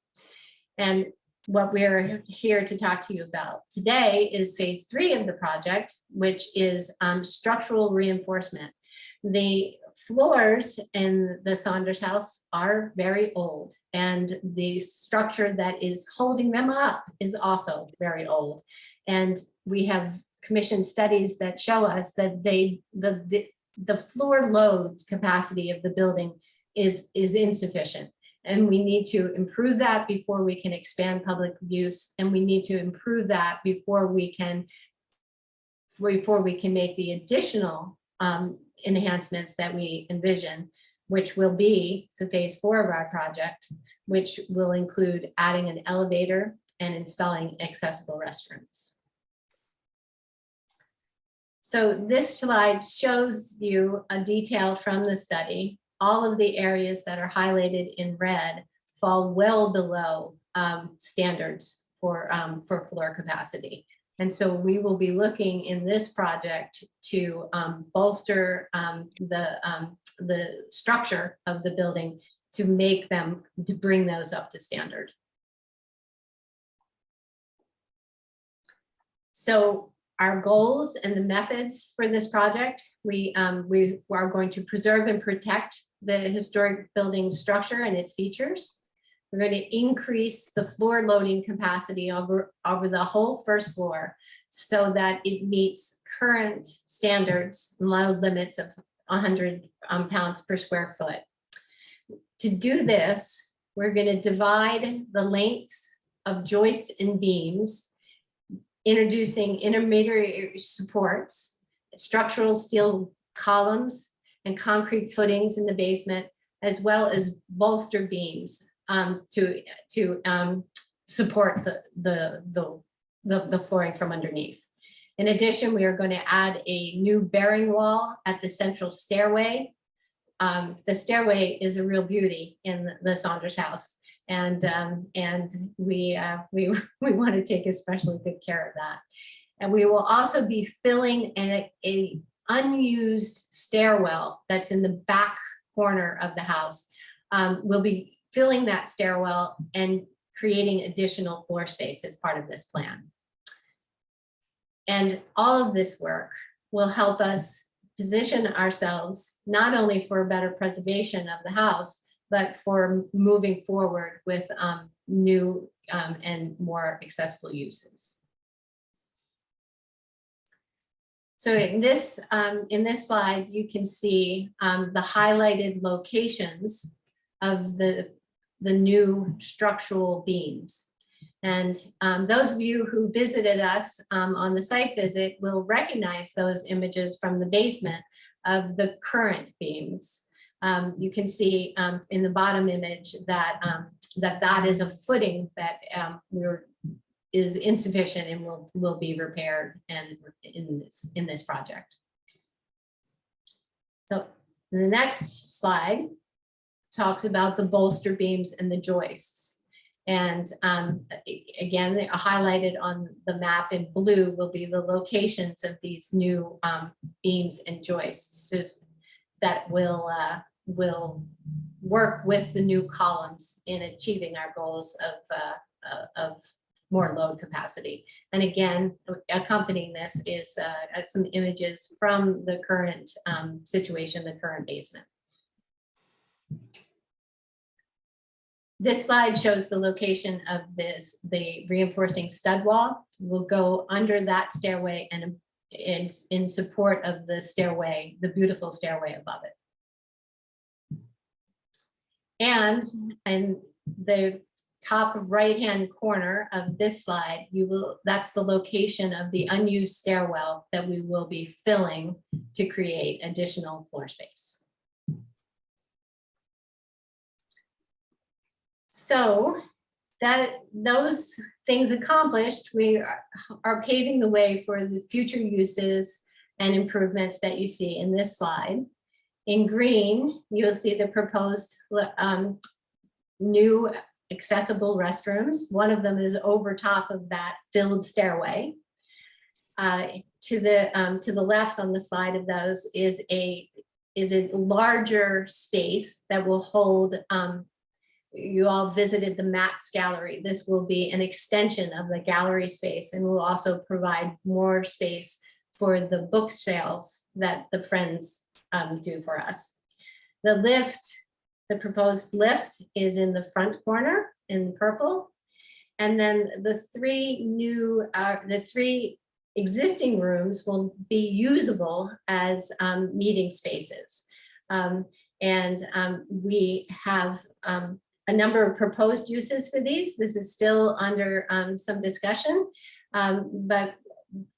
And what we're here to talk to you about today is phase 3 of the project, which is structural reinforcement. The floors in the Saunders House are very old, and the structure that is holding them up is also very old. And we have commissioned studies that show us that the floor load capacity of the building is insufficient. And we need to improve that before we can expand public use. And we need to improve that before we can make the additional enhancements that we envision, which will be the phase 4 of our project, which will include adding an elevator and installing accessible restrooms. So this slide shows you a detail from the study. All of the areas that are highlighted in red fall well below standards for floor capacity. And so we will be looking in this project to bolster the structure of the building to bring those up to standard. So our goals and the methods for this project, we are going to preserve and protect the historic building structure and its features. We're going to increase the floor loading capacity over the whole first floor so that it meets current standards and load limits of 100 pounds per square foot. To do this, we're going to divide the lengths of joists and beams, introducing intermediary supports, structural steel columns, and concrete footings in the basement, as well as bolster beams to support the flooring from underneath. In addition, we are going to add a new bearing wall at the central stairway. The stairway is a real beauty in the Saunders House, and we want to take especially good care of that. And we will also be filling a unused stairwell that's in the back corner of the house. We'll be filling that stairwell and creating additional floor space as part of this plan. And all of this work will help us position ourselves not only for better preservation of the house, but for moving forward with new and more accessible uses. So in this slide, you can see the highlighted locations of the new structural beams. And those of you who visited us on the site visit will recognize those images from the basement of the current beams. You can see in the bottom image that that is a footing that is insufficient and will be repaired and in this project. So the next slide talks about the bolster beams and the joists. And again, they are highlighted on the map in blue will be the locations of these new beams and joists that will work with the new columns in achieving our goals of more load capacity. And again, accompanying this is some images from the current situation, the current basement. This slide shows the location of the reinforcing stud wall. Will go under that stairway and in support of the stairway, the beautiful stairway above it. And the top right-hand corner of this slide, that's the location of the unused stairwell that we will be filling to create additional floor space. So those things accomplished, we are paving the way for the future uses and improvements that you see in this slide. In green, you'll see the proposed new accessible restrooms. One of them is over top of that filled stairway. To the left on the slide of those is a larger space that will hold. You all visited the Matt's Gallery. This will be an extension of the gallery space and will also provide more space for the book sales that the Friends do for us. The lift, the proposed lift is in the front corner in purple. And then the three existing rooms will be usable as meeting spaces. We have a number of proposed uses for these. This is still under some discussion, but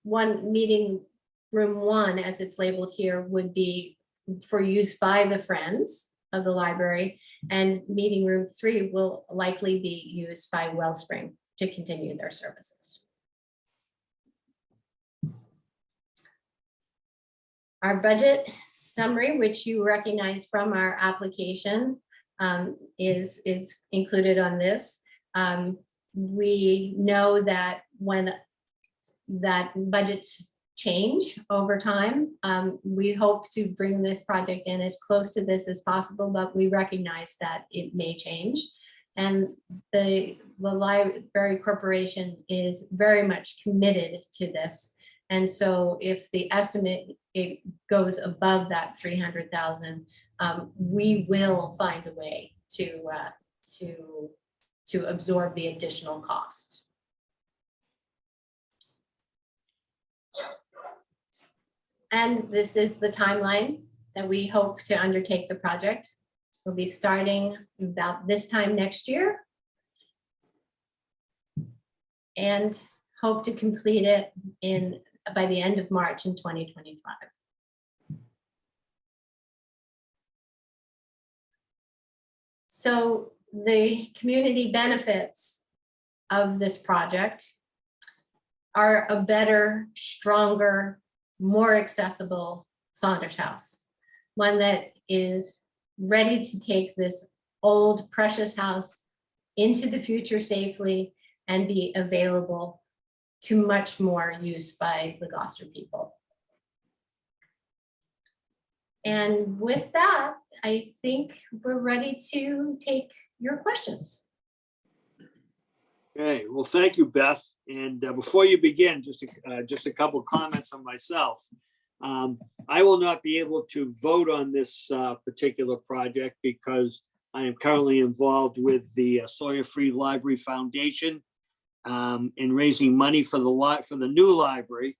one meeting room 1, as it's labeled here, would be for use by the Friends of the library, and meeting room 3 will likely be used by Wellspring to continue their services. Our budget summary, which you recognize from our application, is included on this. We know that when that budgets change over time, we hope to bring this project in as close to this as possible, but we recognize that it may change. And the Library Corporation is very much committed to this. And so if the estimate, it goes above that 300,000, we will find a way to absorb the additional cost. And this is the timeline that we hope to undertake the project. We'll be starting about this time next year and hope to complete it by the end of March in 2025. So the community benefits of this project are a better, stronger, more accessible Saunders House, one that is ready to take this old precious house into the future safely and be available to much more use by the Gloucester people. And with that, I think we're ready to take your questions. Okay, well, thank you, Beth. And before you begin, just a couple comments on myself. I will not be able to vote on this particular project because I am currently involved with the Sawyer Free Library Foundation in raising money for the new library.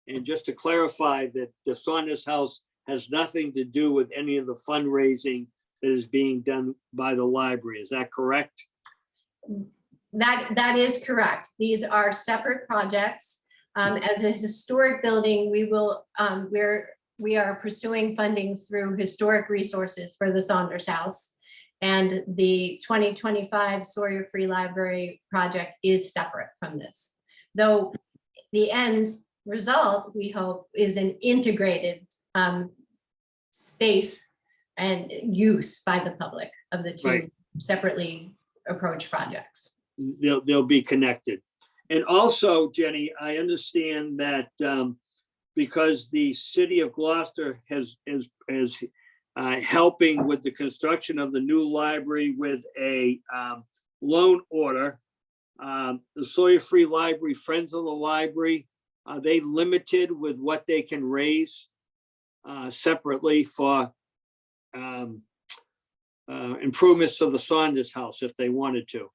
And just to clarify that the Saunders House has nothing to do with any of the fundraising that is being done by the library. Is that correct? That is correct. These are separate projects. As a historic building, we are pursuing funding through historic resources for the Saunders House. And the 2025 Sawyer Free Library project is separate from this. Though the end result, we hope, is an integrated space and use by the public of the two Right. separately approached projects. They'll be connected. And also, Jenny, I understand that because the city of Gloucester is helping with the construction of the new library with a loan order The Sawyer Free Library, Friends of the Library, are they limited with what they can raise separately for improvements to the Saunders House if they wanted to?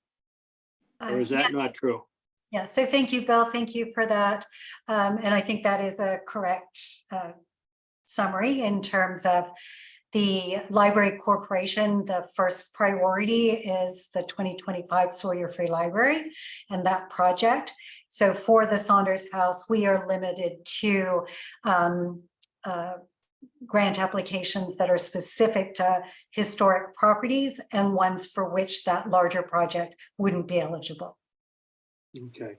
Or is that Yes. not true? Yeah, so thank you, Bill. Thank you for that. And I think that is a correct summary in terms of the Library Corporation. The first priority is the 2025 Sawyer Free Library and that project. So for the Saunders House, we are limited to grant applications that are specific to historic properties and ones for which that larger project wouldn't be eligible. Okay,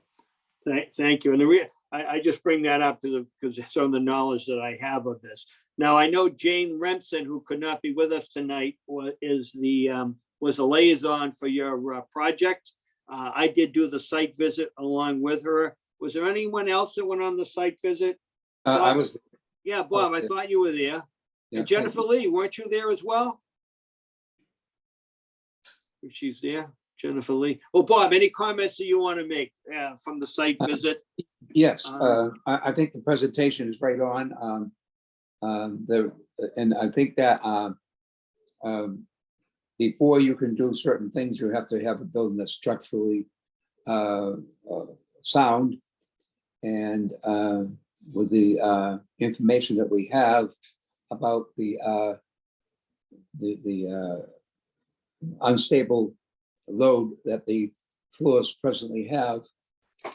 thank you. And I just bring that up because some of the knowledge that I have of this. Now, I know Jane Remsen, who could not be with us tonight, was a liaison for your project. I did do the site visit along with her. Was there anyone else that went on the site visit? I was, Yeah, Bob, I thought you were there. yeah, And Jennifer Lee, weren't you there as well? If she's there, Jennifer Lee. Well, Bob, any comments that you want to make from the site visit? yes, I think the presentation is right on. And I think that before you can do certain things, you have to have a building that's structurally sound. And with the information that we have about the unstable load that the floors presently have.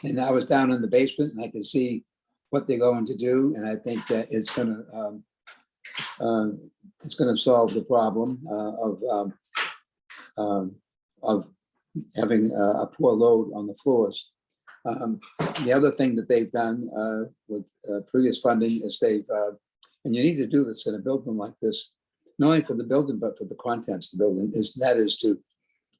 And I was down in the basement and I can see what they're going to do. And I think that it's gonna solve the problem of having a poor load on the floors. The other thing that they've done with previous funding is they've, and you need to do this in a building like this, not only for the building, but for the contents of the building, that is to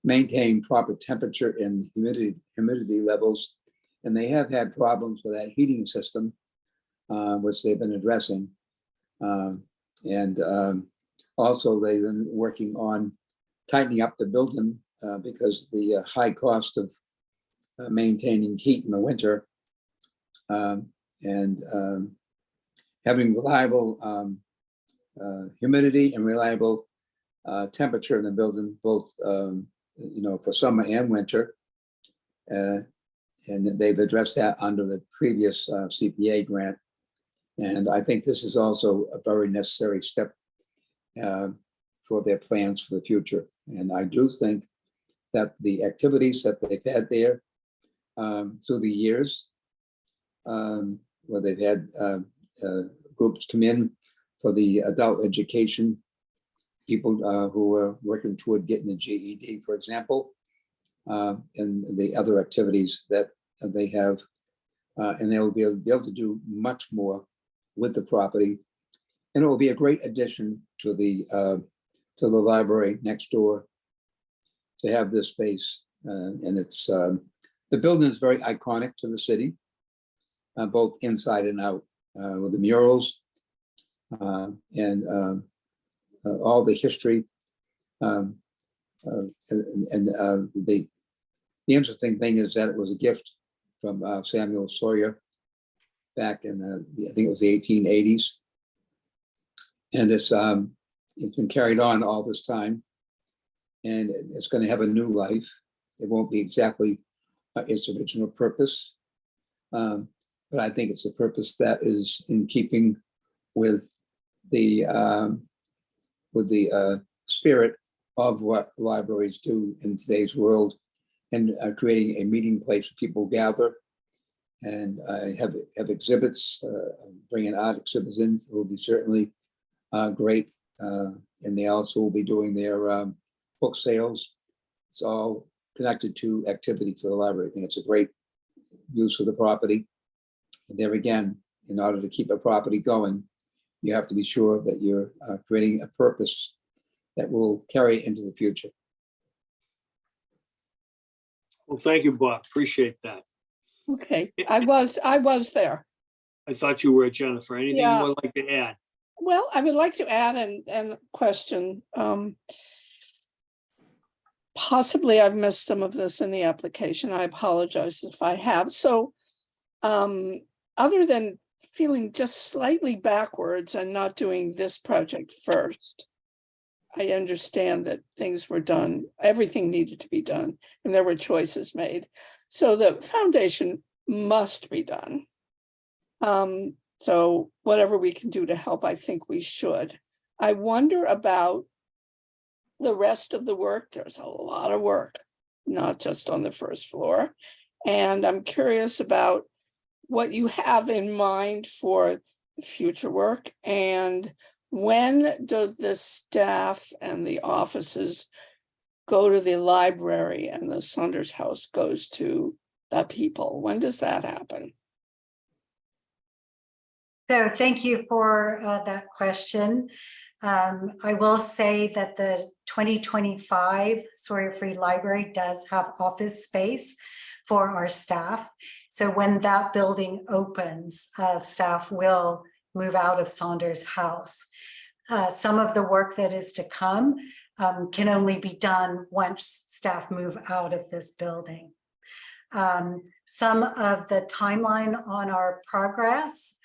maintain proper temperature and humidity levels. And they have had problems with that heating system, which they've been addressing. Also they've been working on tightening up the building because the high cost of maintaining heat in the winter having reliable humidity and reliable temperature in the building, both for summer and winter. And they've addressed that under the previous CPA grant. And I think this is also a very necessary step for their plans for the future. And I do think that the activities that they've had there through the years, where they've had groups come in for the adult education, people who are working toward getting a GED, for example, and the other activities that they have, and they will be able to do much more with the property. And it will be a great addition to the library next door to have this space. And it's the building is very iconic to the city, both inside and out, with the murals and all the history. The interesting thing is that it was a gift from Samuel Sawyer back in I think it was the 1880s, and it's been carried on all this time, and it's going to have a new life. It won't be exactly its original purpose, but I think it's a purpose that is in keeping with the spirit of what libraries do in today's world, and creating a meeting place where people gather and have exhibits, bringing art exhibits in will be certainly great. And they also will be doing their book sales. It's all connected to activity for the library. I think it's a great use of the property. And there again, in order to keep a property going, you have to be sure that you're creating a purpose that will carry into the future. Well, thank you, Bob. Appreciate that. Okay, I was there. I thought you were, Jennifer. Anything you Yeah. would like to add? Well, I would like to add and question. possibly I've missed some of this in the application. I apologize if I have. So other than feeling just slightly backwards and not doing this project first, I understand that things were done, everything needed to be done, and there were choices made. So the foundation must be done. So whatever we can do to help, I think we should. I wonder about the rest of the work. There's a lot of work, not just on the first floor. And I'm curious about what you have in mind for future work, and when do the staff and the offices go to the library and the Saunders House goes to the people? When does that happen? So thank you for that question. I will say that the 2025 Sawyer Free Library does have office space for our staff. So when that building opens, staff will move out of Saunders House. Some of the work that is to come can only be done once staff move out of this building. Some of the timeline on our progress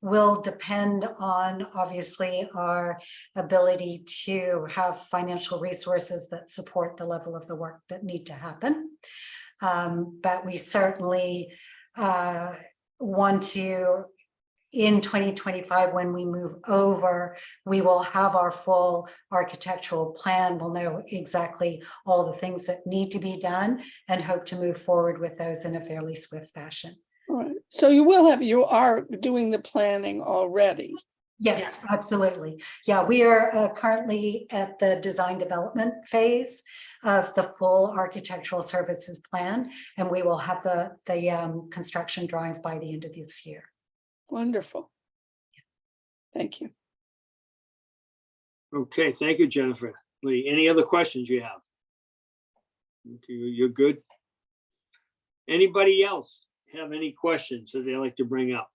will depend on, obviously, our ability to have financial resources that support the level of the work that need to happen. But we certainly want to, in 2025, when we move over, we will have our full architectural plan. We'll know exactly all the things that need to be done and hope to move forward with those in a fairly swift fashion. All right. So you are doing the planning already. Yes, absolutely. Yeah, we are currently at the design development phase of the full architectural services plan, and we will have the construction drawings by the end of this year. Wonderful. Thank you. Okay, thank you, Jennifer. Lee, any other questions you have? Okay, you're good. Anybody else have any questions that they'd like to bring up?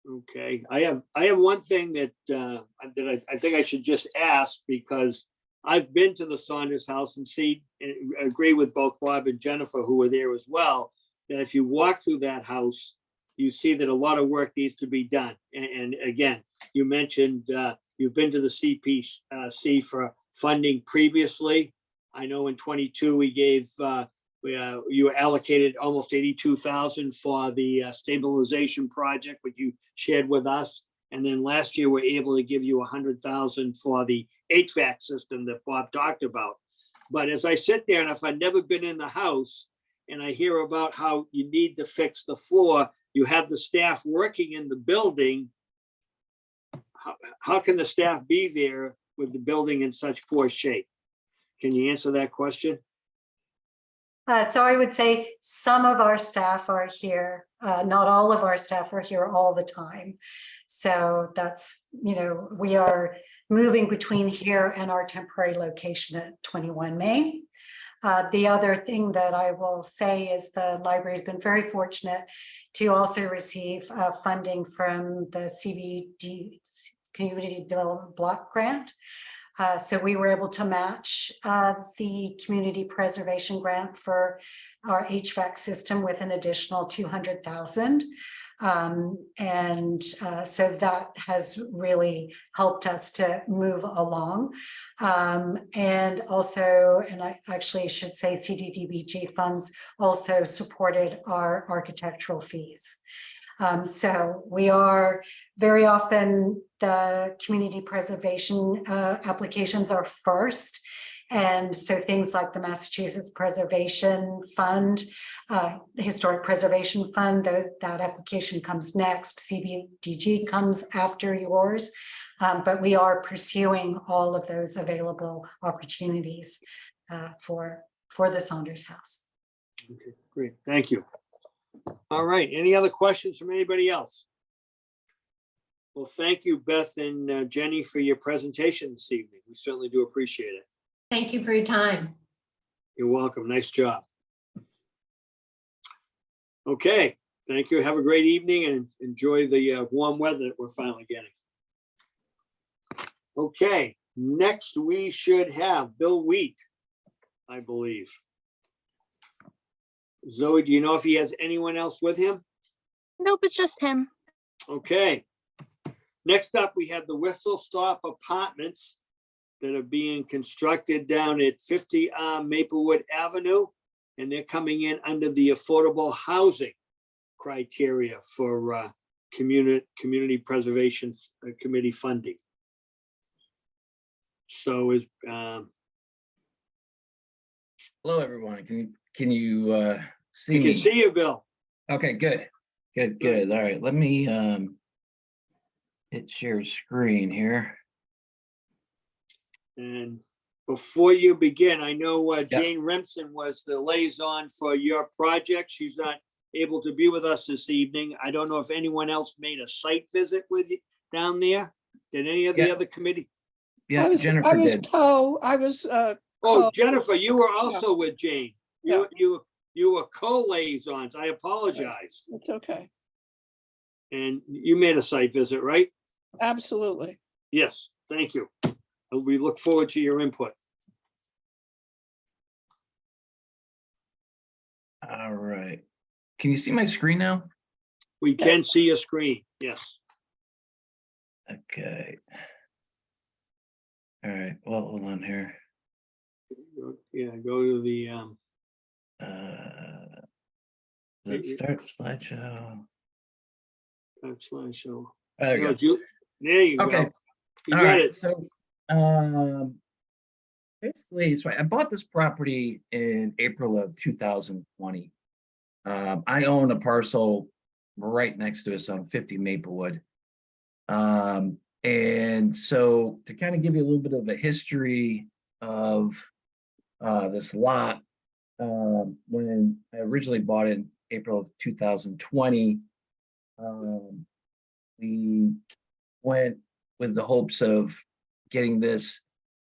Okay, I have one thing that I think I should just ask, because I've been to the Saunders House and agree with both Bob and Jennifer, who were there as well, that if you walk through that house, you see that a lot of work needs to be done. And again, you mentioned you've been to the CPC for funding previously. I know in 22 we gave you allocated almost 82,000 for the stabilization project, which you shared with us. And then last year we're able to give you 100,000 for the HVAC system that Bob talked about. But as I sit there, and if I've never been in the house, and I hear about how you need to fix the floor, you have the staff working in the building. How can the staff be there with the building in such poor shape? Can you answer that question? So I would say some of our staff are here. Not all of our staff are here all the time. So that's, we are moving between here and our temporary location at 21 Main. The other thing that I will say is the library has been very fortunate to also receive funding from the CBD Community Development Block Grant. So we were able to match the community preservation grant for our HVAC system with an additional 200,000. So that has really helped us to move along. And also, and I actually should say CDBG funds also supported our architectural fees. So we are very often, the community preservation applications are first. And so things like the Massachusetts Preservation Fund, the Historic Preservation Fund, that application comes next. CBDG comes after yours. But we are pursuing all of those available opportunities for the Saunders House. Okay, great. Thank you. All right. Any other questions from anybody else? Well, thank you, Beth and Jenny, for your presentation this evening. We certainly do appreciate it. Thank you for your time. You're welcome. Nice job. Okay. Thank you. Have a great evening and enjoy the warm weather that we're finally getting. Okay. Next, we should have Bill Wheat, I believe. Zoe, do you know if he has anyone else with him? Nope, it's just him. Okay. Next up, we have the Whistle Stop Apartments that are being constructed down at 50 Maplewood Avenue. And they're coming in under the affordable housing criteria for community preservation committee funding. So is Hello, everyone. Can you see we me? can see you, Bill. Okay, good. Good. All right, let me hit share screen here. And before you begin, I know Jane Remsen was the liaison for your project. She's not able to be with us this evening. I don't know if anyone else made a site visit with you down there. Did any of the Yeah. other committee? Yeah, Jennifer I was did. Oh, Jennifer, you were also with Jane. Yeah. You were co-liaisons. I apologize. It's okay. And you made a site visit, right? Absolutely. Yes, thank you. We look forward to your input. All right. Can you see my screen now? We can Yes. see your screen, yes. Okay. All right, well, hold on here. Yeah, go to the, Let's start slideshow. slideshow. There you go. There you go. Okay. You All got right, it. so basically, so I bought this property in April of 2020. I own a parcel right next to us on 50 Maplewood. And so to kind of give you a little bit of a history of this lot, when I originally bought it in April of 2020, we went with the hopes of getting this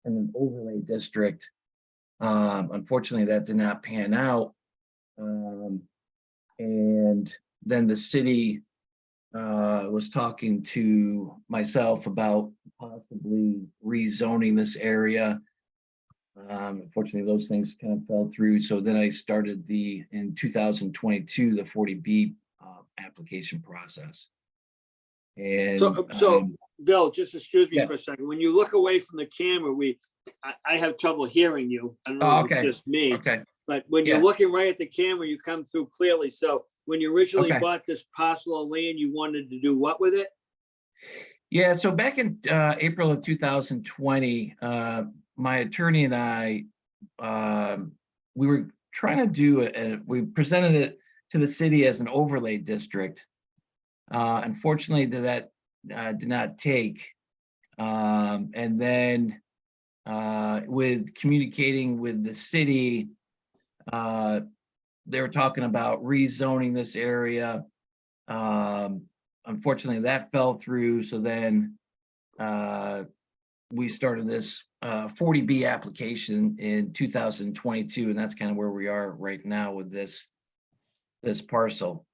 in an overlay district. Unfortunately, that did not pan out. And then the city was talking to myself about possibly rezoning this area. Unfortunately, those things kind of fell through. So then I started in 2022, the 40B application process. And So Bill, just excuse me yeah. for a second. When you look away from the camera, I have trouble hearing you. I don't know Oh, if it's okay. just me. Okay. But when you're Yeah. looking right at the camera, you come through clearly. So when you originally Okay. bought this parcel of land, you wanted to do what with it? Yeah, so back in April of 2020, my attorney and I, we were trying to do we presented it to the city as an overlay district. Unfortunately, that did not take. And then with communicating with the city, they were talking about rezoning this area. Unfortunately, that fell through. So then we started this 40B application in 2022, and that's kind of where we are right now with this parcel.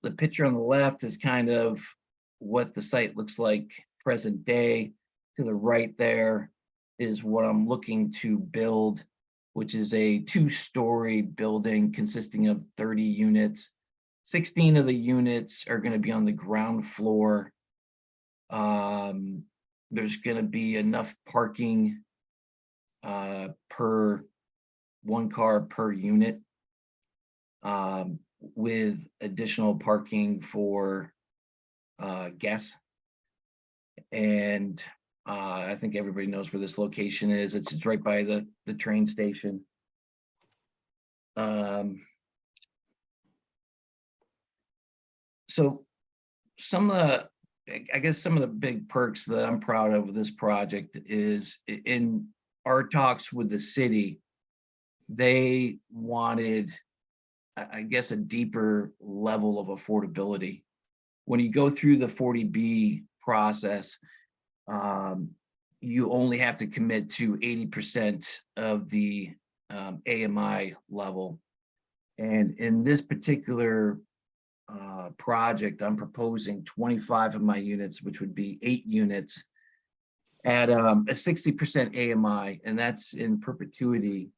The picture on the left is kind of what the site looks like present day. To the right there is what I'm looking to build, which is a 2-story building consisting of 30 units. 16 of the units are going to be on the ground floor. There's going to be enough parking per 1 car per unit, with additional parking for guests. And I think everybody knows where this location is. It's right by the train station. So some of the big perks that I'm proud of with this project is in our talks with the city, they wanted, I guess, a deeper level of affordability. When you go through the 40B process, you only have to commit to 80% of the AMI level. And in this particular project, I'm proposing 25 of my units, which would be 8 units, at a 60% AMI, and that's in perpetuity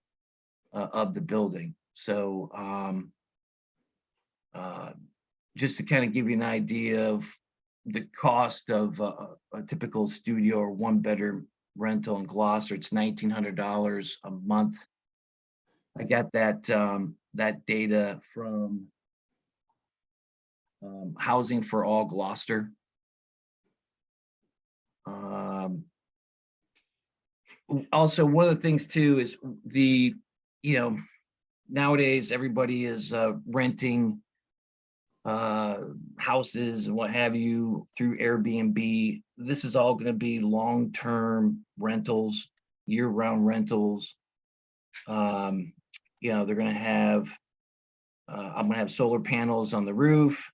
of the building. So just to kind of give you an idea of the cost of a typical studio or one-bedroom rental in Gloucester, it's $1,900 a month. I got that that data from Housing for All Gloucester. Also, one of the things too is nowadays everybody is renting houses and what have you through Airbnb. This is all going to be long-term rentals, year-round rentals. They're going to have, I'm going to have solar panels on the roof,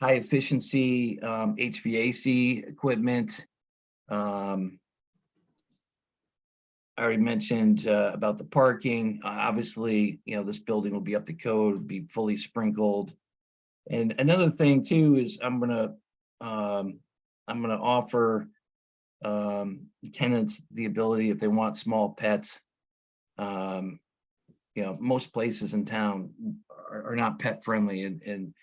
high efficiency HVAC equipment. I already mentioned about the parking. Obviously, this building will be up to code, be fully sprinkled. And another thing too is I'm gonna offer tenants the ability, if they want small pets. Most places in town are not pet friendly, and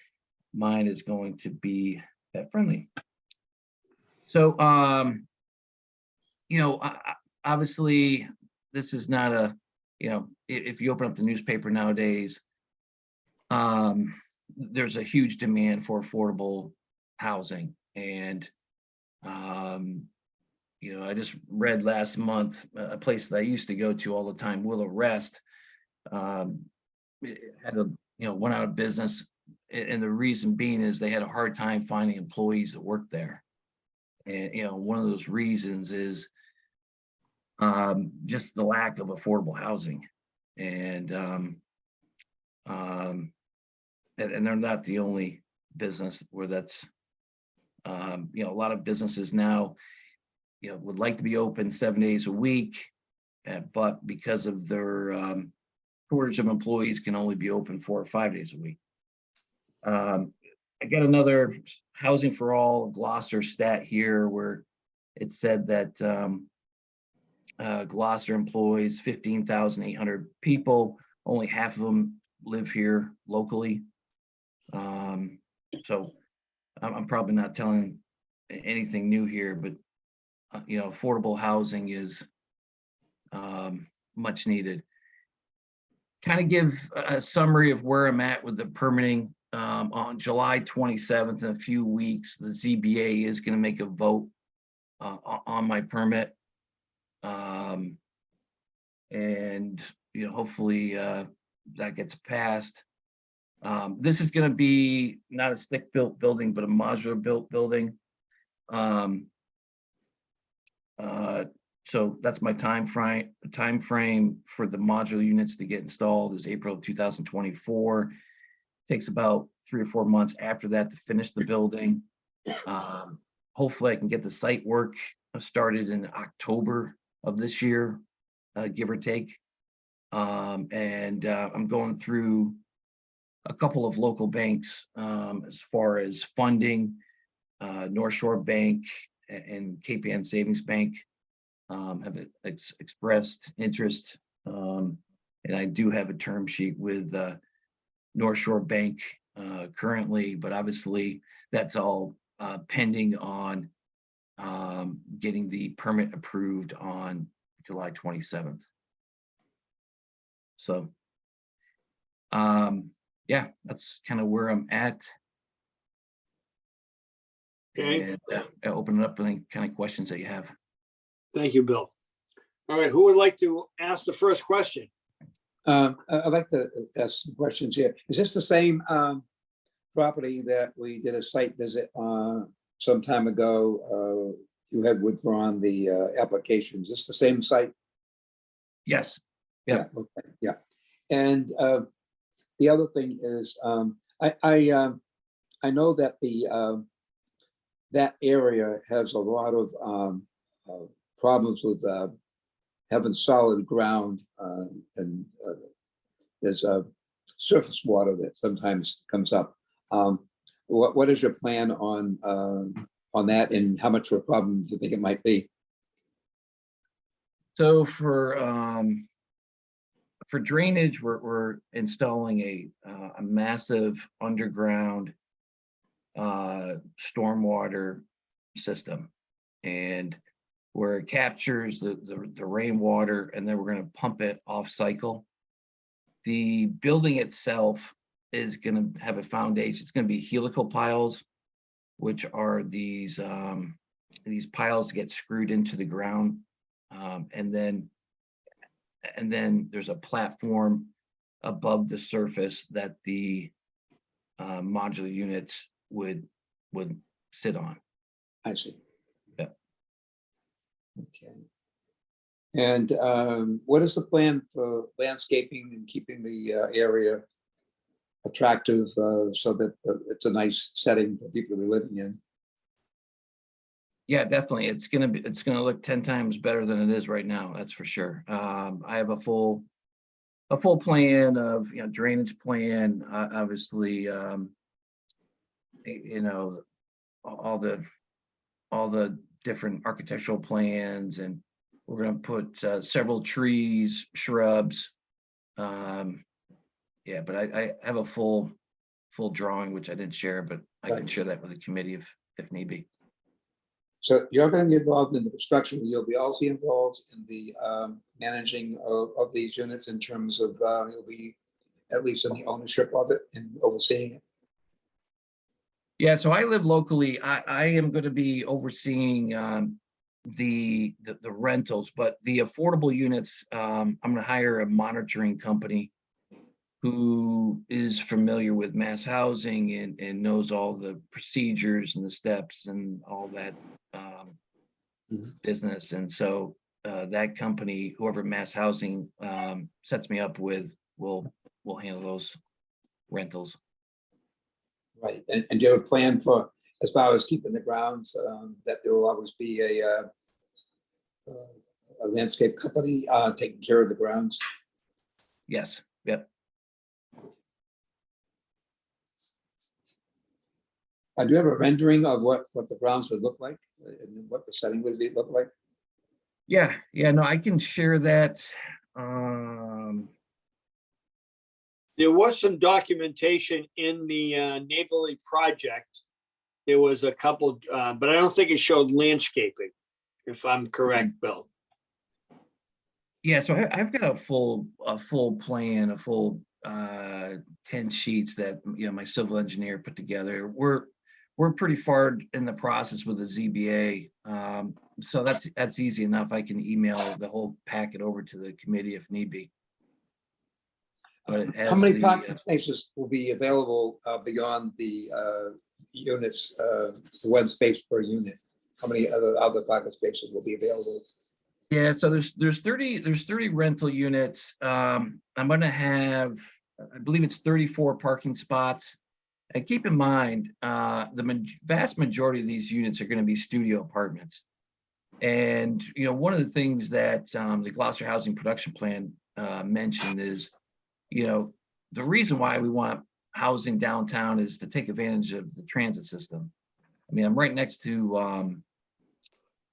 mine is going to be pet friendly. So obviously this is not a, if you open up the newspaper nowadays, there's a huge demand for affordable housing. And, I just read last month, a place that I used to go to all the time, Willow Rest, it had went out of business. And the reason being is they had a hard time finding employees that work there. And, one of those reasons is just the lack of affordable housing. And they're not the only business where that's, a lot of businesses now, would like to be open 7 days a week, but because of their shortage of employees, can only be open 4 or 5 days a week. I got another Housing for All Gloucester stat here where it said that Gloucester employs 15,800 people. Only half of them live here locally. So I'm probably not telling anything new here, but affordable housing is much needed. Kind of give a summary of where I'm at with the permitting. On July 27th, in a few weeks, the ZBA is going to make a vote on my permit. And hopefully that gets passed. This is going to be not a stick-built building, but a modular-built building. So that's my time frame for the modular units to get installed is April of 2024. Takes about 3 or 4 months after that to finish the building. Hopefully I can get the site work started in October of this year, give or take. And I'm going through a couple of local banks as far as funding. North Shore Bank and Cape Ann Savings Bank have expressed interest. And I do have a term sheet with North Shore Bank currently, but obviously that's all pending on getting the permit approved on July 27th. So yeah, that's kind of where I'm at. Okay. And I'll open it up for any kind of questions that you have. Thank you, Bill. All right, who would like to ask the first question? I'd like to ask some questions here. Is this the same property that we did a site visit some time ago? You had withdrawn the application. Is this the same site? Yes. Yeah. Okay. Yeah. And the other thing is, I know that that area has a lot of problems with having solid ground, and there's surface water that sometimes comes up. What is your plan on that, and how much of a problem do you think it might be? So for drainage, we're installing a massive underground stormwater system. And where it captures the rainwater, and then we're going to pump it off cycle. The building itself is going to have a foundation. It's going to be helical piles, which are these piles get screwed into the ground, and then there's a platform above the surface that the modular units would sit on. I see. Yeah. Okay. And what is the plan for landscaping and keeping the area attractive so that it's a nice setting for people to be living in? Yeah, definitely. It's gonna look 10 times better than it is right now. That's for sure. I have a full plan of, drainage plan, obviously, all the different architectural plans, and we're going to put several trees, shrubs. Yeah, but I have a full drawing, which I didn't share, but I can Right. share that with the committee if need be. So you're going to be involved in the construction. You'll be also involved in the managing of these units in terms of you'll be at least in the ownership of it and overseeing it. Yeah, so I live locally. I am going to be overseeing the rentals, but the affordable units, I'm going to hire a monitoring company who is familiar with mass housing and knows all the procedures and the steps and all that business. And so that company, whoever mass housing sets me up with, will handle those rentals. Right. And do you have a plan for, as far as keeping the grounds, that there will always be a landscape company taking care of the grounds? Yes. Yep. Do you have a rendering of what the grounds would look like and what the setting would look like? Yeah. No, I can share that. There was some documentation in the neighborly project. There was a couple, but I don't think it showed landscaping, if I'm correct, Bill. Yeah, so I've got a full plan, a full 10 sheets that my civil engineer put together. We're pretty far in the process with the ZBA, so that's easy enough. I can email the whole packet over to the committee if need be. But How many parking spaces will be available beyond the units, one space per unit? How many other parking spaces will be available? Yeah, so there's 30 rental units. I'm going to have, I believe it's 34 parking spots. And keep in mind, the vast majority of these units are going to be studio apartments. And one of the things that the Gloucester Housing Production Plan mentioned is, the reason why we want housing downtown is to take advantage of the transit system. I mean, I'm right next to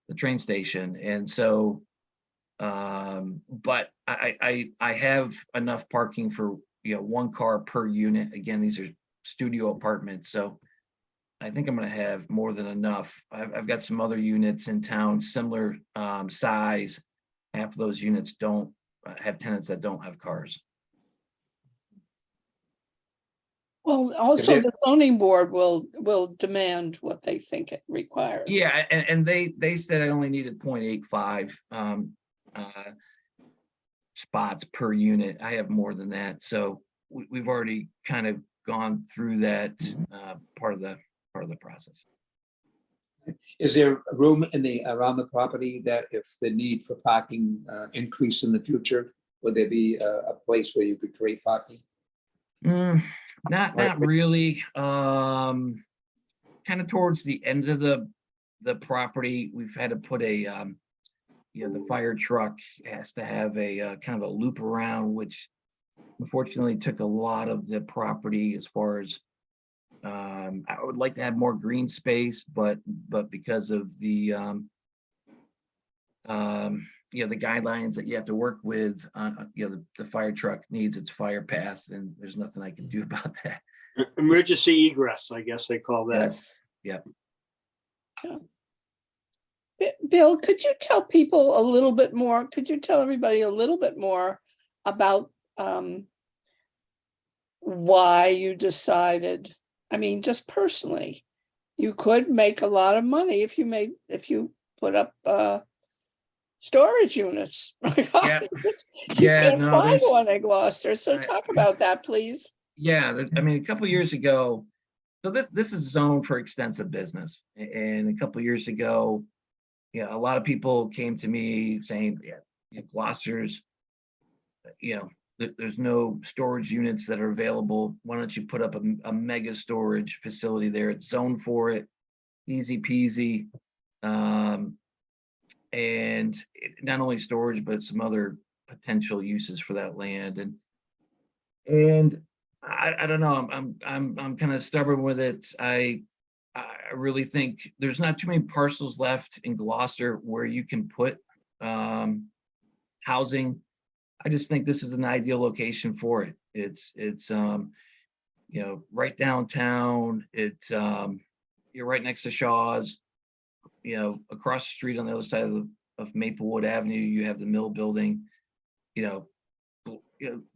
the train station, and so, but I have enough parking for one car per unit. Again, these are studio apartments, so I think I'm going to have more than enough. I've got some other units in town, similar size. Half of those units don't have tenants that don't have cars. Well, also the zoning board will demand what they think it requires. Yeah, and they said I only needed 0.85 spots per unit. I have more than that, so we've already kind of gone through that part of the process. Is there room around the property that if the need for parking increase in the future, would there be a place where you could create parking? Not really. Kind of towards the end of the property, we've had to put a the fire truck has to have a kind of a loop around, which unfortunately took a lot of the property as far as I would like to have more green space, but because of the you know, the guidelines that you have to work with, you know, the fire truck needs its fire path, and there's nothing I can do about that. Emergency egress, I guess they call that. Yes, yep. Bill, could you tell people a little bit more? Could you tell everybody a little bit more about why you decided? I mean, just personally, you could make a lot of money if you put up storage units. Yeah. You Yeah, can't no, find there's- one in Gloucester, so talk about that, please. Yeah, I mean, a couple years ago, so this is zoned for extensive business. And a couple years ago, yeah, a lot of people came to me saying, yeah, you know, Gloucester's, you know, there's no storage units that are available. Why don't you put up a mega storage facility there? It's zoned for it, easy peasy. And not only storage, but some other potential uses for that land. And I don't know, I'm kind of stubborn with it. I really think there's not too many parcels left in Gloucester where you can put housing. I just think this is an ideal location for it. It's you know, right downtown. You're right next to Shaw's. You know, across the street on the other side of Maplewood Avenue, you have the mill building. You know,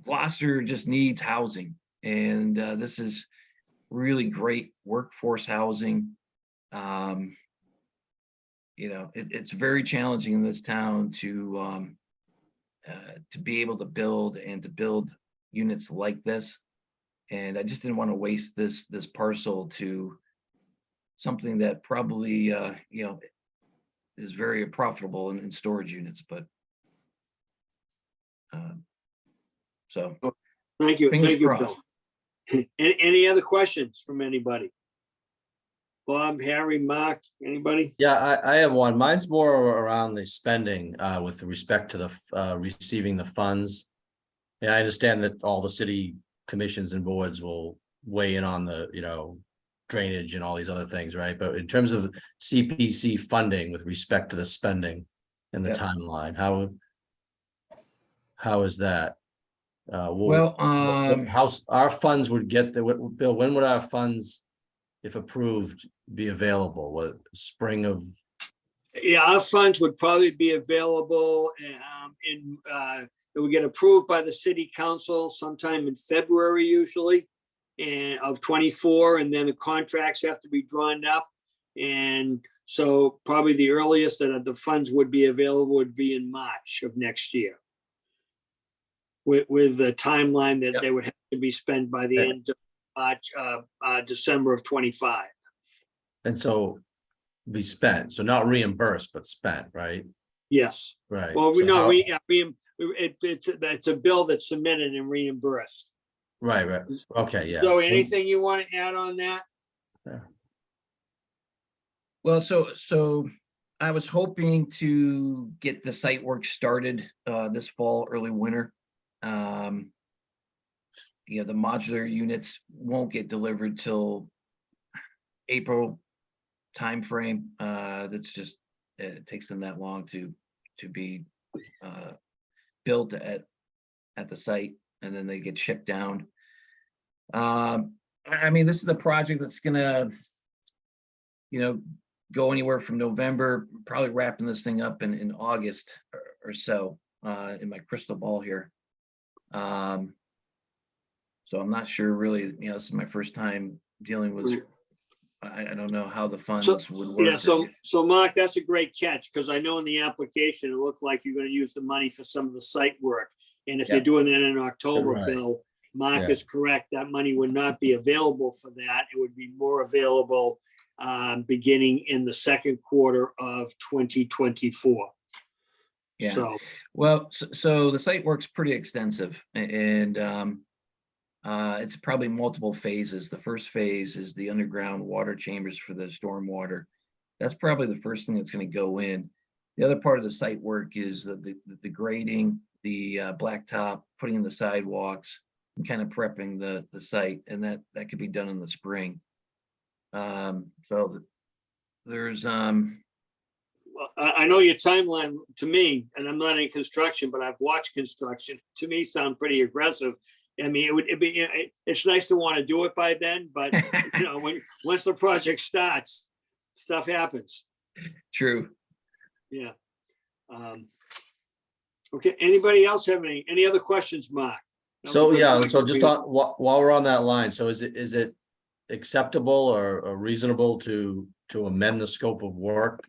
Gloucester just needs housing, and this is really great workforce housing. You know, it's very challenging in this town to be able to build and to build units like this. And I just didn't want to waste this parcel to something that probably you know, is very profitable in storage units, but so Thank you. fingers Thank you, crossed. Bill. Any other questions from anybody? Bob, Harry, Mark, anybody? Yeah, I have one. Mine's more around the spending with respect to the receiving the funds. And I understand that all the city commissions and boards will weigh in on the, you know, drainage and all these other things, right? But in terms of CPC funding with respect to the spending and the Yep. timeline, how is that? Well, how our funds would get there? Bill, when would our funds, if approved, be available? What, spring of? Yeah, our funds would probably be available it would get approved by the city council sometime in February usually, and of 24, and then the contracts have to be drawn up. And so probably the earliest that the funds would be available would be in March of next year. With the timeline that Yep. they would have to be spent by the end of March, December of 25. And so be spent, so not reimbursed, but spent, right? Yes. Right. Well, we So know, how- it's a bill that's submitted and reimbursed. Right, okay, yeah. So anything you want to add on that? well, so I was hoping to get the site work started this fall, early winter. You know, the modular units won't get delivered till April timeframe. That's just, it takes them that long to be built at the site, and then they get shipped down. I mean, this is a project that's gonna, you know, go anywhere from November, probably wrapping this thing up in August or so, in my crystal ball here. So I'm not sure really, you know, this is my first time dealing with, I don't know how the funds would work. Yeah, so Mark, that's a great catch, because I know in the application, it looked like you're gonna use the money for some of the site work. And if you're Yeah. doing that in October, Right. Bill, Mark Yeah. is correct, that money would not be available for that. It would be more available beginning in the second quarter of 2024. Yeah. So, Well, so the site work's pretty extensive, and it's probably multiple phases. The first phase is the underground water chambers for the stormwater. That's probably the first thing that's going to go in. The other part of the site work is the grading, the blacktop, putting in the sidewalks, and kind of prepping the site, and that could be done in the spring. So there's I know your timeline to me, and I'm not in construction, but I've watched construction, to me, sound pretty aggressive. I mean, it's nice to want to do it by then, but you know, once the project starts, stuff happens. True. Yeah. Okay, anybody else have any other questions, Mark? That was So, good. yeah, so just on, while we're on that line, so is it acceptable or reasonable to amend the scope of work,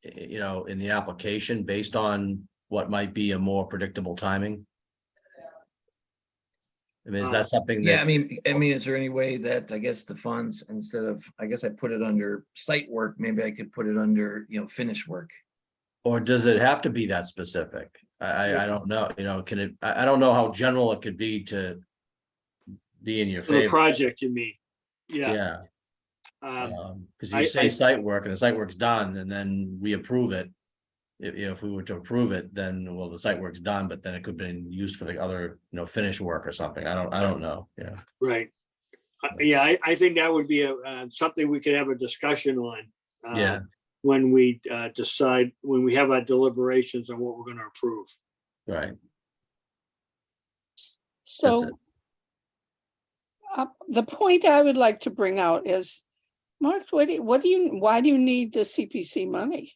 you know, in the application based on what might be a more predictable timing? I mean, is that something Yeah, that, I mean, is there any way that, I guess, the funds, instead of, I guess I put it under site work, maybe I could put it under, you know, finish work? or does it have to be that specific? I don't know, you know, can it, I don't know how general it could be to be in your For the favor. project, you mean? Yeah. Yeah, because you I- say site work and the site work's done and then we approve it. If we were to approve it, then, well, the site work's done, but then it could have been used for the other, you know, finish work or something. I don't know. Yeah. Right. Yeah, I think that would be something we could have a discussion on. Yeah. When we decide, when we have our deliberations on what we're gonna approve. Right. So it. the point I would like to bring out is, Mark, why do you need the CPC money?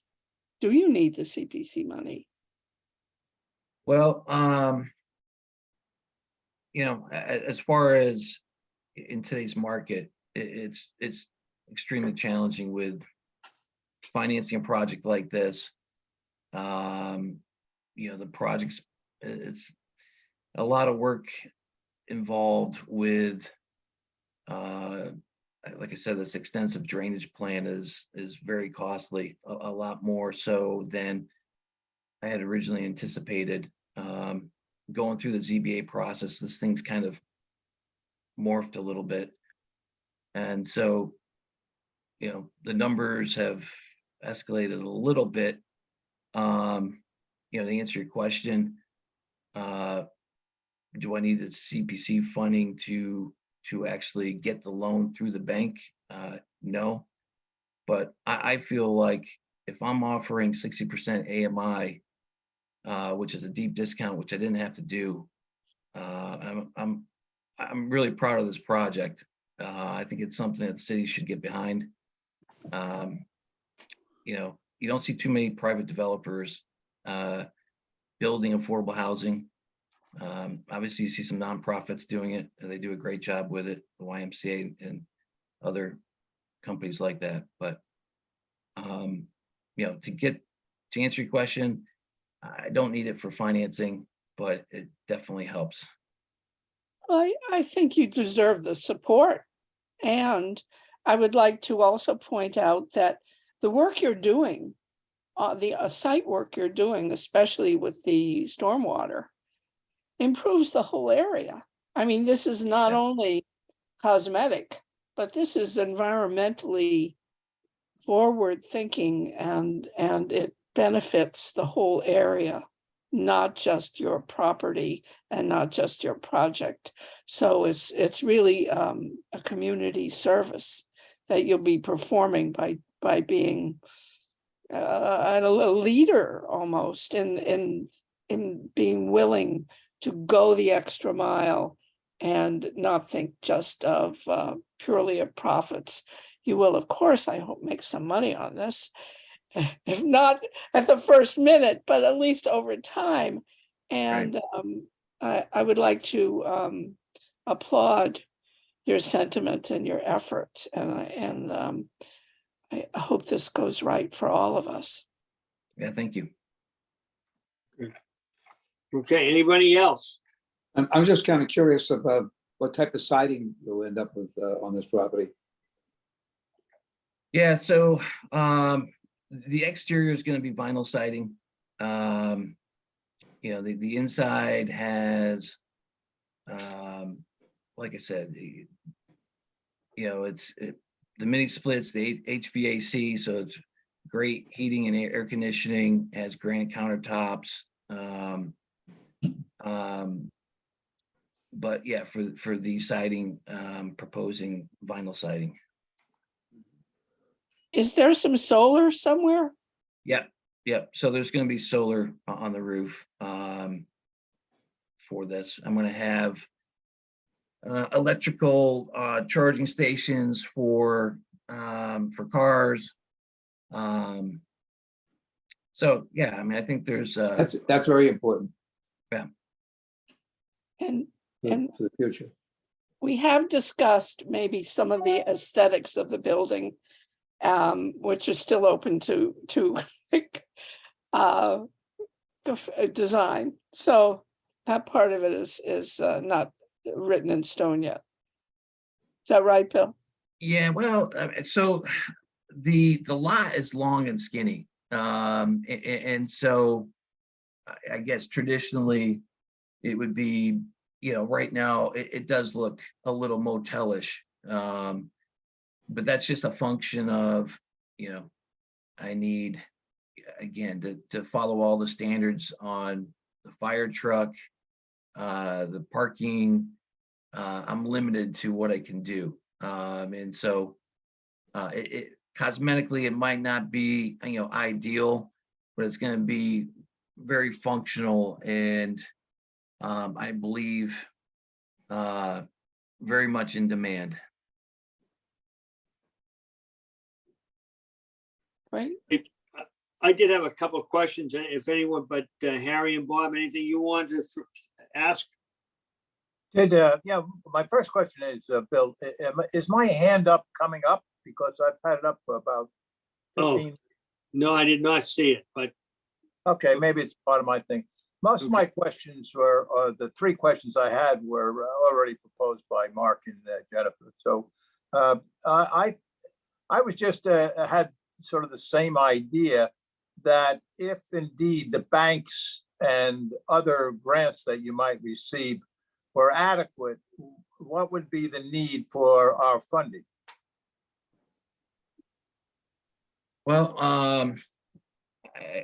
Do you need the CPC money? Well, you know, as far as in today's market, it's extremely challenging with financing a project like this. You know, the project's, it's a lot of work involved with, like I said, this extensive drainage plan is very costly, a lot more so than I had originally anticipated. Going through the ZBA process, this thing's kind of morphed a little bit. And so, you know, the numbers have escalated a little bit. You know, to answer your question, do I need the CPC funding to actually get the loan through the bank? No, but I feel like if I'm offering 60% AMI, which is a deep discount, which I didn't have to do, I'm really proud of this project. I think it's something that the city should get behind. You know, you don't see too many private developers building affordable housing. Obviously, you see some nonprofits doing it, and they do a great job with it, the YMCA and other companies like that. But you know, to answer your question, I don't need it for financing, but it definitely helps. I think you deserve the support. And I would like to also point out that the work you're doing, the site work you're doing, especially with the stormwater, improves the whole area. I mean, this is not only cosmetic, but this is environmentally forward thinking, and it benefits the whole area, not just your property and not just your project. So it's really a community service that you'll be performing by being a leader almost in being willing to go the extra mile and not think just of purely of profits. You will, of course, I hope, make some money on this, if not at the first minute, but at least over time. And I would like to applaud your sentiment and your efforts, and I hope this goes right for all of us. Yeah, thank you. Okay, anybody else? I'm just kind of curious about what type of siding you'll end up with on this property. Yeah, so the exterior is going to be vinyl siding. You know, the inside has, like I said, you know, the mini splits, the HVAC, so it's great heating and air conditioning, has granite countertops. But yeah, for the siding, proposing vinyl siding. Is there some solar somewhere? Yeah, Yep, so there's gonna be solar on the roof for this. I'm gonna have electrical charging stations for cars. So yeah, I mean, I think there's That's very important And for the future. we have discussed maybe some of the aesthetics of the building, which is still open to design. So that part of it is not written in stone yet. Is that right, Bill? yeah, well, so the lot is long and skinny. And so I guess traditionally it would be, right now it does look a little motelish. But that's just a function of, I need, again, to follow all the standards on the fire truck, the parking. I'm limited to what I can do. And so cosmetically, it might not be, ideal, but it's going to be very functional and I believe very much in demand. Right? I did have a couple of questions, if anyone, but Harry and Bob, anything you wanted to ask? Yeah, my first question is, Bill, is my hand up coming up? Because I've had it up for about 15. No, I did not see it, but Okay, maybe it's part of my thing. Most of my questions were, the three questions I had were already proposed by Mark and Jennifer. So I was just had sort of the same idea that if indeed the banks and other grants that you might receive were adequate, what would be the need for our funding? Well,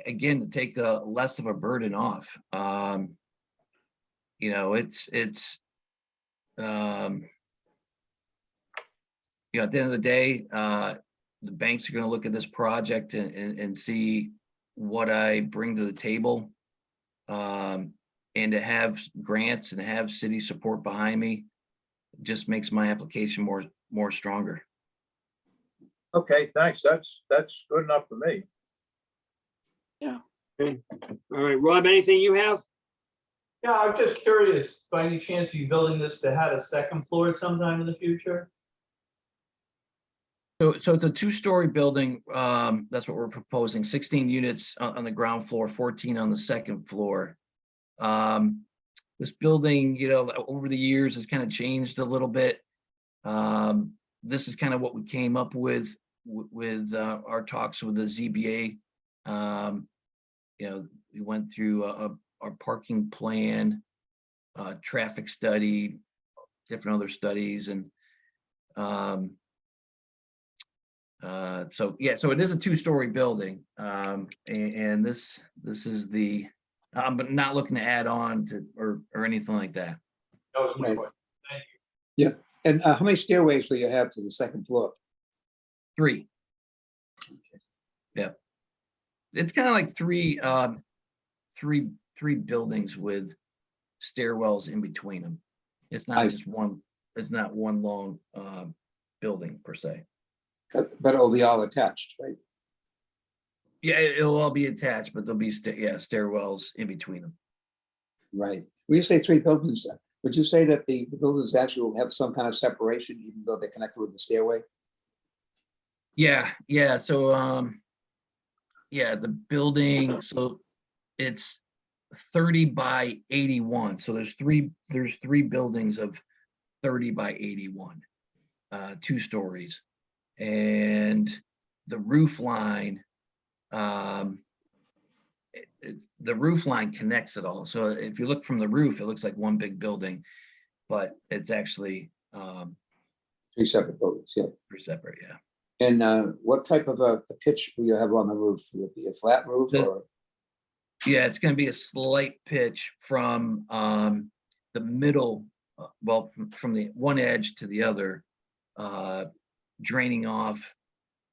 again, to take less of a burden off. It's at the end of the day, the banks are going to look at this project and see what I bring to the table. And to have grants and to have city support behind me just makes my application more stronger. Okay, thanks. That's good enough for me. all right, Rob, anything you have? Yeah, I'm just curious, by any chance, are you building this to have a second floor at some time in the future? So it's a two-story building. That's what we're proposing, 16 units on the ground floor, 14 on the second floor. This building, over the years has kind of changed a little bit. This is kind of what we came up with our talks with the ZBA. We went through our parking plan, traffic study, different other studies, and so it is a two-story building, and this is the. But not looking to add on to or anything like that. That was my Right. question. Thank you. Yeah, and how many stairways will you have to the second floor? 3. Yep. It's kind of like three buildings with stairwells in between them. It's not just one. It's not one long building per se. But it'll be all attached, right? Yeah, it'll all be attached, but there'll be stairwells in between them. Right. When you say 3 buildings, would you say that the buildings actually will have some kind of separation, even though they're connected with the stairway? Yeah. So the building, so it's 30 by 81. So there's three buildings of 30 by 81, 2 stories, and the roof line. The roof line connects it all. So if you look from the roof, it looks like one big building, but it's actually 3 separate buildings, yeah. 3 separate, yeah. And what type of a pitch will you have on the roof? Will it be a flat roof or? Yeah, it's going to be a slight pitch from the middle, from the one edge to the other, draining off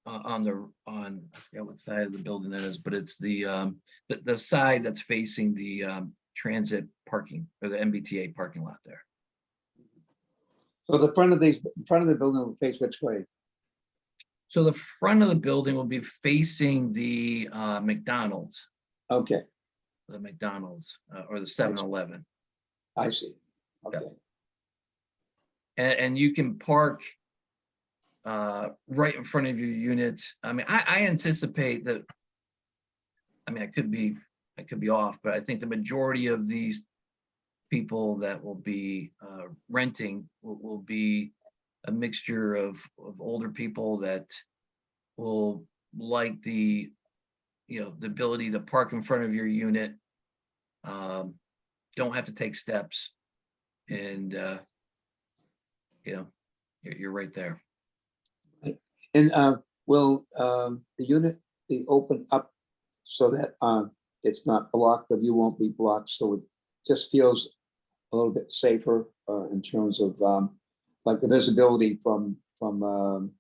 on I forget what side of the building that is, but it's the side that's facing the transit parking or the MBTA parking lot there. So the front of the building will face which way? So the front of the building will be facing the McDonald's, Okay, or the 7-Eleven. I see. Okay. And you can park right in front of your unit. I mean, I anticipate that, I mean, I could be off, but I think the majority of these people that will be renting will be a mixture of older people that will like the ability to park in front of your unit, don't have to take steps, and you're right there. And will the unit be opened up so that it's not blocked, the view won't be blocked, so it just feels a little bit safer in terms of like the visibility from the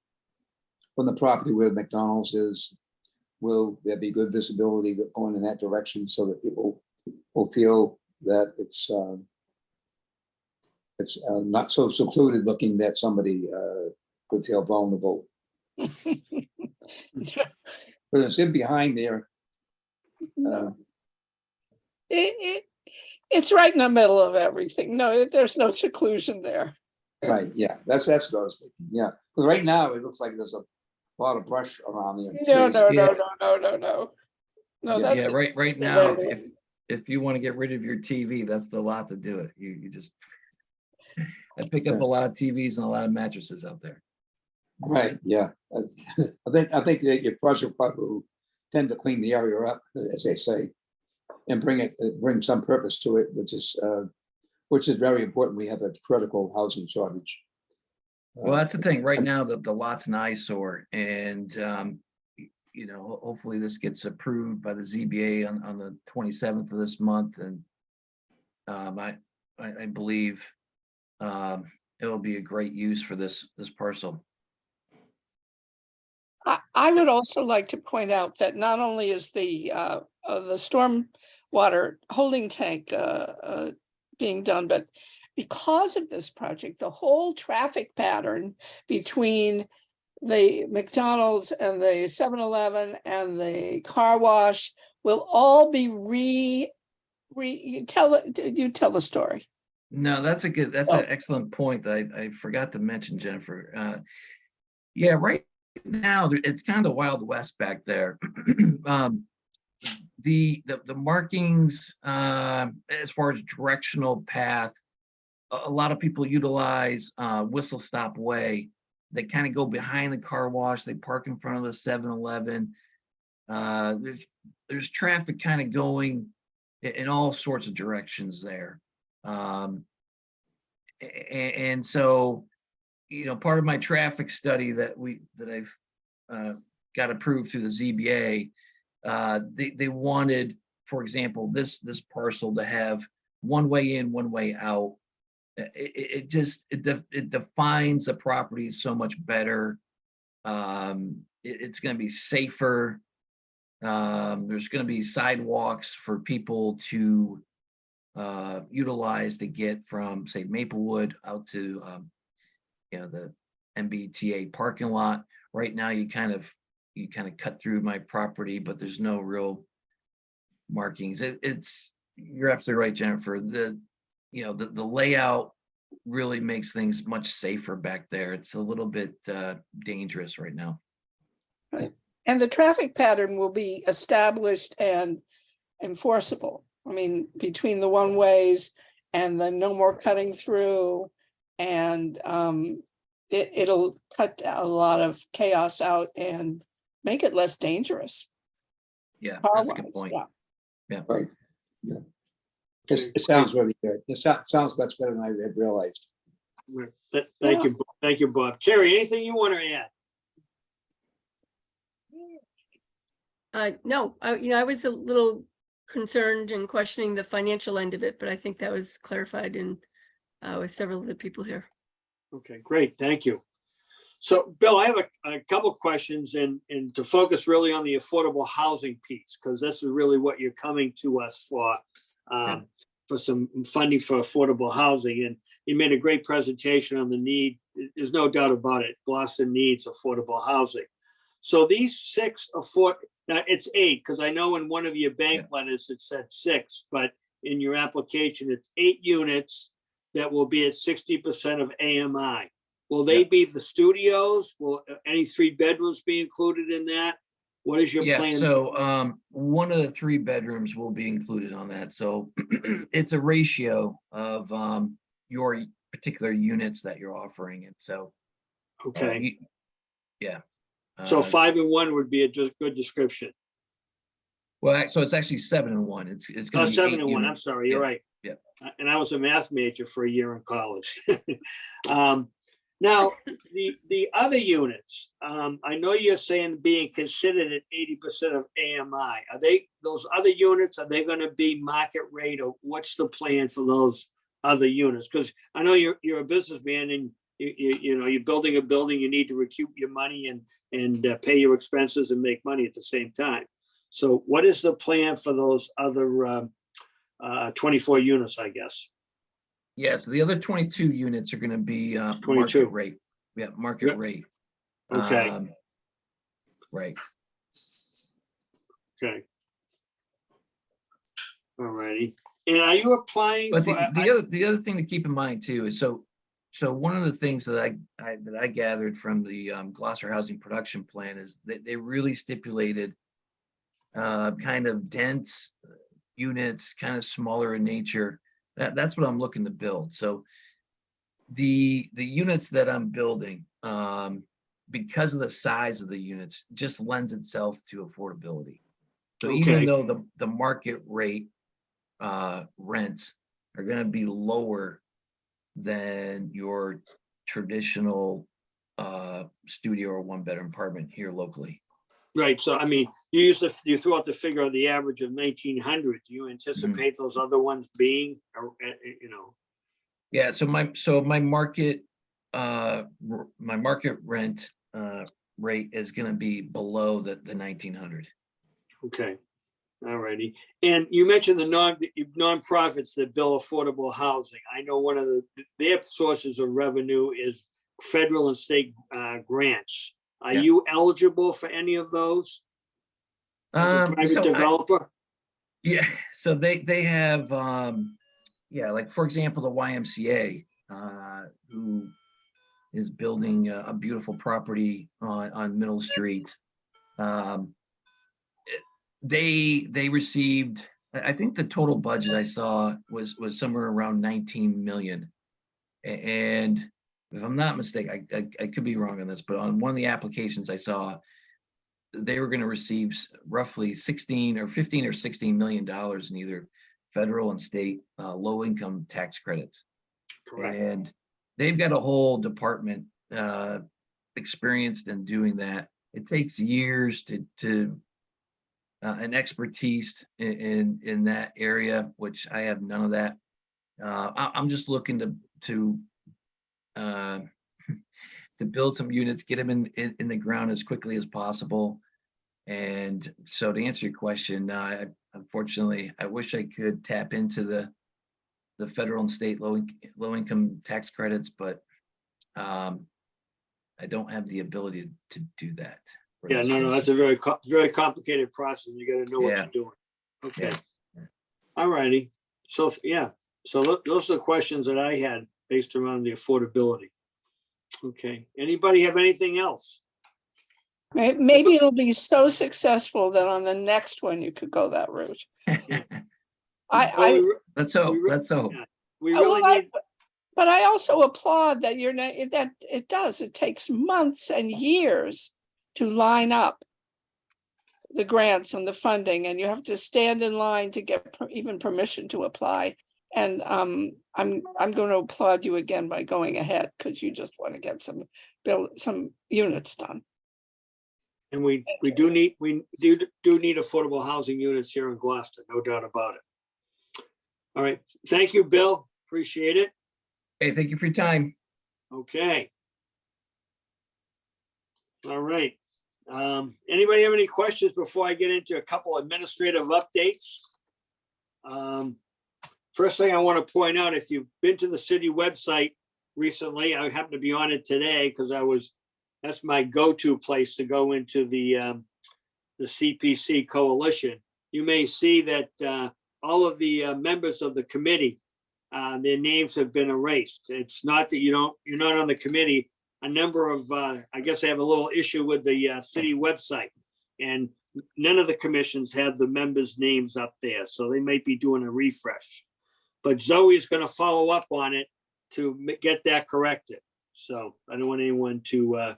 property where McDonald's is? Will there be good visibility going in that direction so that people will feel that it's not so secluded looking that somebody could feel vulnerable? But it's in behind there. It's right in the middle of everything. No, there's no seclusion there. Right, yeah, that's what I was thinking, yeah. Because right now, it looks like there's a lot of brush around there. No, trees. no, Yeah. no. No, that's. Yeah, right now, if you want to get rid of your TV, that's the lot to do it. You just, I pick up a lot of TVs and a lot of mattresses out there. Right, yeah. I think that your project will tend to clean the area up, as they say, and bring some purpose to it, which is very important. We have a critical housing shortage. Well, that's the thing. Right now, the lot's an eyesore, and hopefully this gets approved by the ZBA on the 27th of this month, and I believe it will be a great use for this parcel. I would also like to point out that not only is the stormwater holding tank being done, but because of this project, the whole traffic pattern between the McDonald's and the 7-Eleven and the car wash will all be you tell the story. No, that's an excellent point that I forgot to mention, Jennifer. Yeah, right now it's kind of the Wild West back there. The markings as far as directional path, a lot of people utilize Whistle Stop Way. They kind of go behind the car wash. They park in front of the 7-Eleven. There's traffic kind of going in all sorts of directions there. And so, part of my traffic study that I've got approved through the ZBA, they wanted, for example, this parcel to have one way in, one way out. It defines the property so much better. It's going to be safer. There's going to be sidewalks for people to utilize to get from, say, Maplewood out to the MBTA parking lot. Right now, you kind of cut through my property, but there's no real markings. You're absolutely right, Jennifer. The layout really makes things much safer back there. It's a little bit dangerous right now. And the traffic pattern will be established and enforceable. I mean, between the one ways and the no more cutting through, and it'll cut a lot of chaos out and make it less dangerous. Yeah, that's a good point. Yeah. Right, yeah. It sounds really good. It sounds much better than I had realized. Thank you, Bob. Terry, anything you want to add? No, I was a little concerned and questioning the financial end of it, but I think that was clarified with several of the people here. Okay, great. Thank you. So, Bill, I have a couple questions and to focus really on the affordable housing piece, because this is really what you're coming to us for some funding for affordable housing. And you made a great presentation on the need. There's no doubt about it. Gloucester needs affordable housing. So these now it's 8, because I know in one of your bank letters it said 6, but in your application, it's 8 units that will be at 60% of AMI. Will they be the studios? Will any 3 bedrooms be included in that? What is your Yeah, plan? so one of the 3 bedrooms will be included on that. So it's a ratio of your particular units that you're offering. And so, Okay, yeah. so 5 and 1 would be a just good description. Well, so it's actually 7 and 1. It's going to be 7 8 and 1, I'm units. sorry, you're Yeah, right. yeah. And I was a math major for a year in college. Now, the other units, I know you're saying being considered at 80% of AMI. Are those other units, are they going to be market rate, or what's the plan for those other units? Because I know you're a businessman and you know, you're building a building, you need to recoup your money and pay your expenses and make money at the same time. So what is the plan for those other 24 units, I guess? Yeah, so the other 22 units are going to be 22. market rate. Yeah, market Yep. rate. Okay. Right. Okay. All righty. And are you applying But for? the other thing to keep in mind too is so one of the things that I gathered from the Gloucester Housing Production Plan is that they really stipulated kind of dense units, kind of smaller in nature. That's what I'm looking to build. So the units that I'm building, because of the size of the units, just lends itself to affordability. So Okay. even though the market rate rents are going to be lower than your traditional studio or 1-bedroom apartment here locally. Right. So, I mean, you threw out the figure of the average of 1,900. Do you anticipate those other ones being, you know? Yeah. So my market rent rate is going to be below the 1,900. Okay. All righty. And you mentioned the nonprofits that bill affordable housing. I know one of their sources of revenue is federal and state grants. Are you eligible for any of those? As a private developer? So they have, like for example, the YMCA, who is building a beautiful property on Middle Street. They received, I think the total budget I saw was somewhere around 19 million. And if I'm not mistaken, I could be wrong on this, but on one of the applications I saw, they were going to receive roughly 15 or 16 million dollars in either federal and state low income tax credits. Correct. And they've got a whole department experienced in doing that. It takes years to an expertise in that area, which I have none of that. I'm just looking to build some units, get them in the ground as quickly as possible. And so to answer your question, unfortunately, I wish I could tap into the federal and state low income tax credits, but I don't have the ability to do that. Yeah, no, that's a very complicated process. You got to know what you're doing. Okay. Yeah. All righty. So, yeah, so those are the questions that I had based around the affordability. Okay. Anybody have anything else? Maybe it'll be so successful that on the next one you could go that route. Let's hope. Yeah, we really need. But I also applaud that it takes months and years to line up the grants and the funding, and you have to stand in line to get even permission to apply. And I'm going to applaud you again by going ahead, because you just want to get some units done. And we do need affordable housing units here in Gloucester, no doubt about it. All right. Thank you, Bill. Appreciate it. Hey, thank you for your time. Okay. All right. Anybody have any questions before I get into a couple administrative updates? First thing I want to point out, if you've been to the city website recently, I happen to be on it today because that's my go-to place to go into the CPC coalition. You may see that all of the members of the committee, their names have been erased. It's not that you're not on the committee. A number of, I guess I have a little issue with the city website, and none of the commissions have the members' names up there, so they might be doing a refresh. But Zoe is going to follow up on it to get that corrected. So I don't want anyone to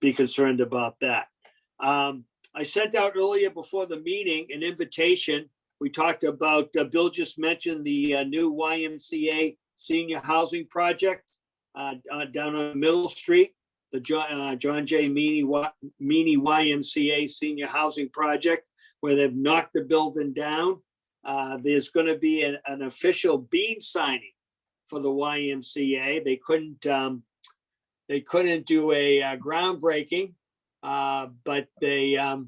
be concerned about that. I sent out earlier before the meeting an invitation. We talked about, Bill just mentioned the new YMCA senior housing project down on Middle Street, the John J. Meany YMCA senior housing project, where they've knocked the building down. There's going to be an official beam signing for the YMCA. They couldn't do a groundbreaking, but they are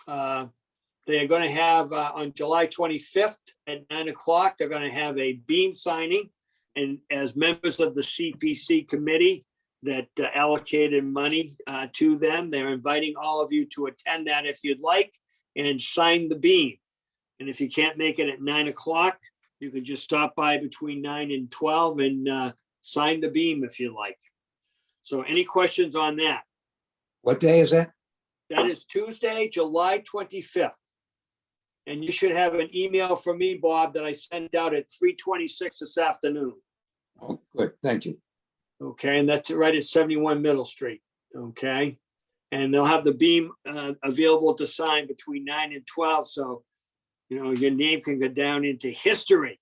going to have on July 25th at 9 o'clock, they're going to have a beam signing. And as members of the CPC committee that allocated money to them, they're inviting all of you to attend that if you'd like and sign the beam. And if you can't make it at 9 o'clock, you can just stop by between 9 and 12 and sign the beam if you like. So any questions on that? What day is that? That is Tuesday, July 25th. And you should have an email from me, Bob, that I sent out at 3:26 this afternoon. Oh, good, thank you. Okay, and that's right at 71 Middle Street. Okay. And they'll have the beam available to sign between 9 and 12. So, your name can go down into history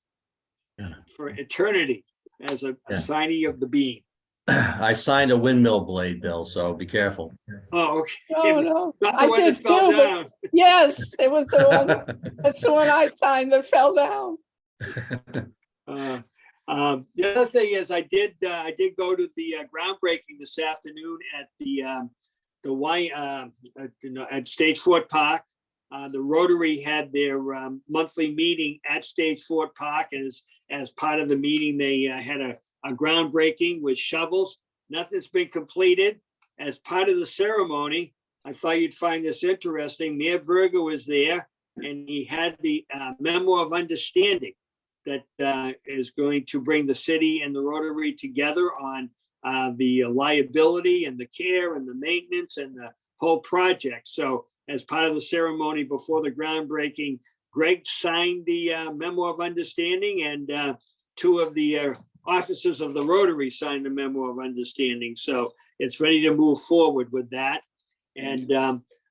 for eternity as a signee of the beam. I signed a windmill blade, Bill, so be careful. Oh, okay. Oh, no. Not the I one that did fell too, but- down. Yes, it was the one, that's the one I signed that fell down. The other thing is I did go to the groundbreaking this afternoon at at Stage Fort Park. The Rotary had their monthly meeting at Stage Fort Park, and as part of the meeting, they had a groundbreaking with shovels. Nothing's been completed. As part of the ceremony, I thought you'd find this interesting. Mayor Verga was there, and he had the memo of understanding that is going to bring the city and the Rotary together on the liability and the care and the maintenance and the whole project. So as part of the ceremony before the groundbreaking, Greg signed the memo of understanding, and two of the officers of the Rotary signed the memo of understanding. So it's ready to move forward with that. And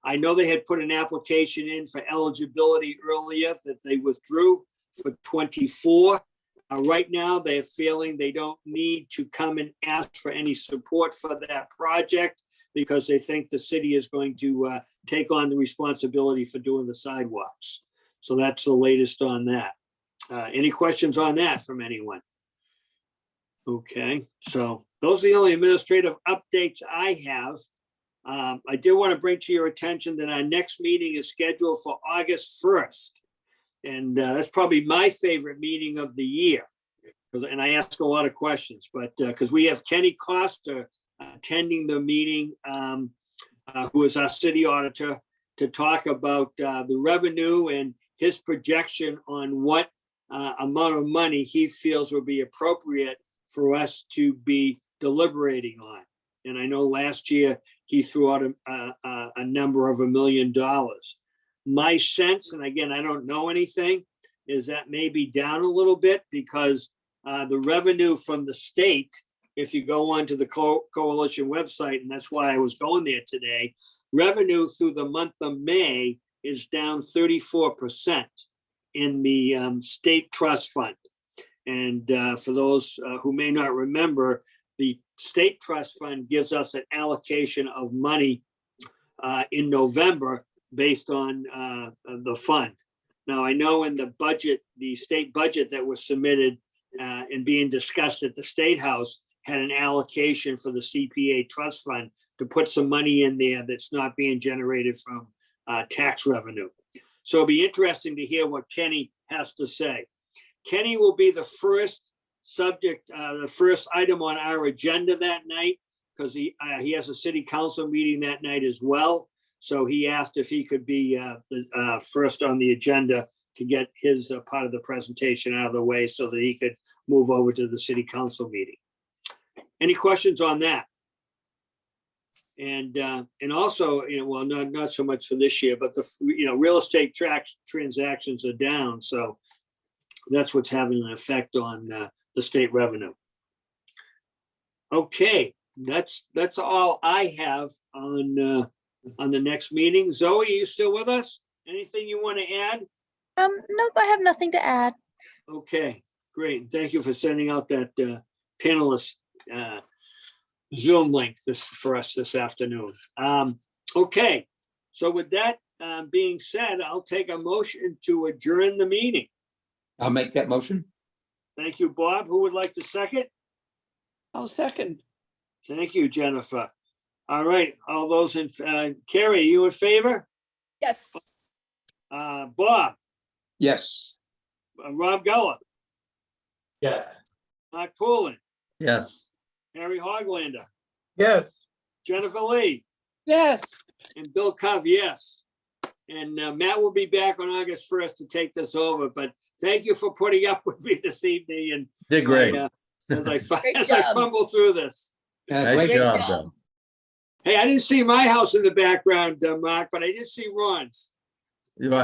I know they had put an application in for eligibility earlier that they withdrew for 24. Right now, they're feeling they don't need to come and ask for any support for that project because they think the city is going to take on the responsibility for doing the sidewalks. So that's the latest on that. Any questions on that from anyone? Okay, so those are the only administrative updates I have. I did want to bring to your attention that our next meeting is scheduled for August 1st. And that's probably my favorite meeting of the year. And I ask a lot of questions, but because we have Kenny Costa attending the meeting, who is our city auditor, to talk about the revenue and his projection on what amount of money he feels would be appropriate for us to be deliberating on. And I know last year he threw out a number of $1 million. My sense, and again, I don't know anything, is that maybe down a little bit because the revenue from the state, if you go onto the coalition website, and that's why I was going there today, revenue through the month of May is down 34% in the state trust fund. And for those who may not remember, the state trust fund gives us an allocation of money in November based on the fund. Now, I know in the budget, the state budget that was submitted and being discussed at the State House had an allocation for the CPA trust fund to put some money in there that's not being generated from tax revenue. So it'll be interesting to hear what Kenny has to say. Kenny will be the first subject, the first item on our agenda that night, because he has a city council meeting that night as well. So he asked if he could be the first on the agenda to get his part of the presentation out of the way so that he could move over to the city council meeting. Any questions on that? And also, well, not so much for this year, but real estate transactions are down, so that's what's having an effect on the state revenue. Okay, that's all I have on the next meeting. Zoe, are you still with us? Anything you want to add? Nope, I have nothing to add. Okay, great. Thank you for sending out that panelist Zoom link for us this afternoon. Okay, so with that being said, I'll take a motion to adjourn the meeting. I'll make that motion. Thank you, Bob. Who would like to second? I'll second. Thank you, Jennifer. All right, all those in, Carrie, you in favor? Yes. Bob, Yes. Rob Geller, Yes. Mark Poulin, Yes. Harry Hoglander, Yes. Jennifer Lee, Yes. and Bill Cov, yes. And Matt will be back on August 1st to take this over, but thank you for putting up with me this evening and Did great. as I Great as I job. fumble through this. Nice Great job, job. Bill. Hey, I didn't see my house in the background, Mark, but I did see Ron's. You are-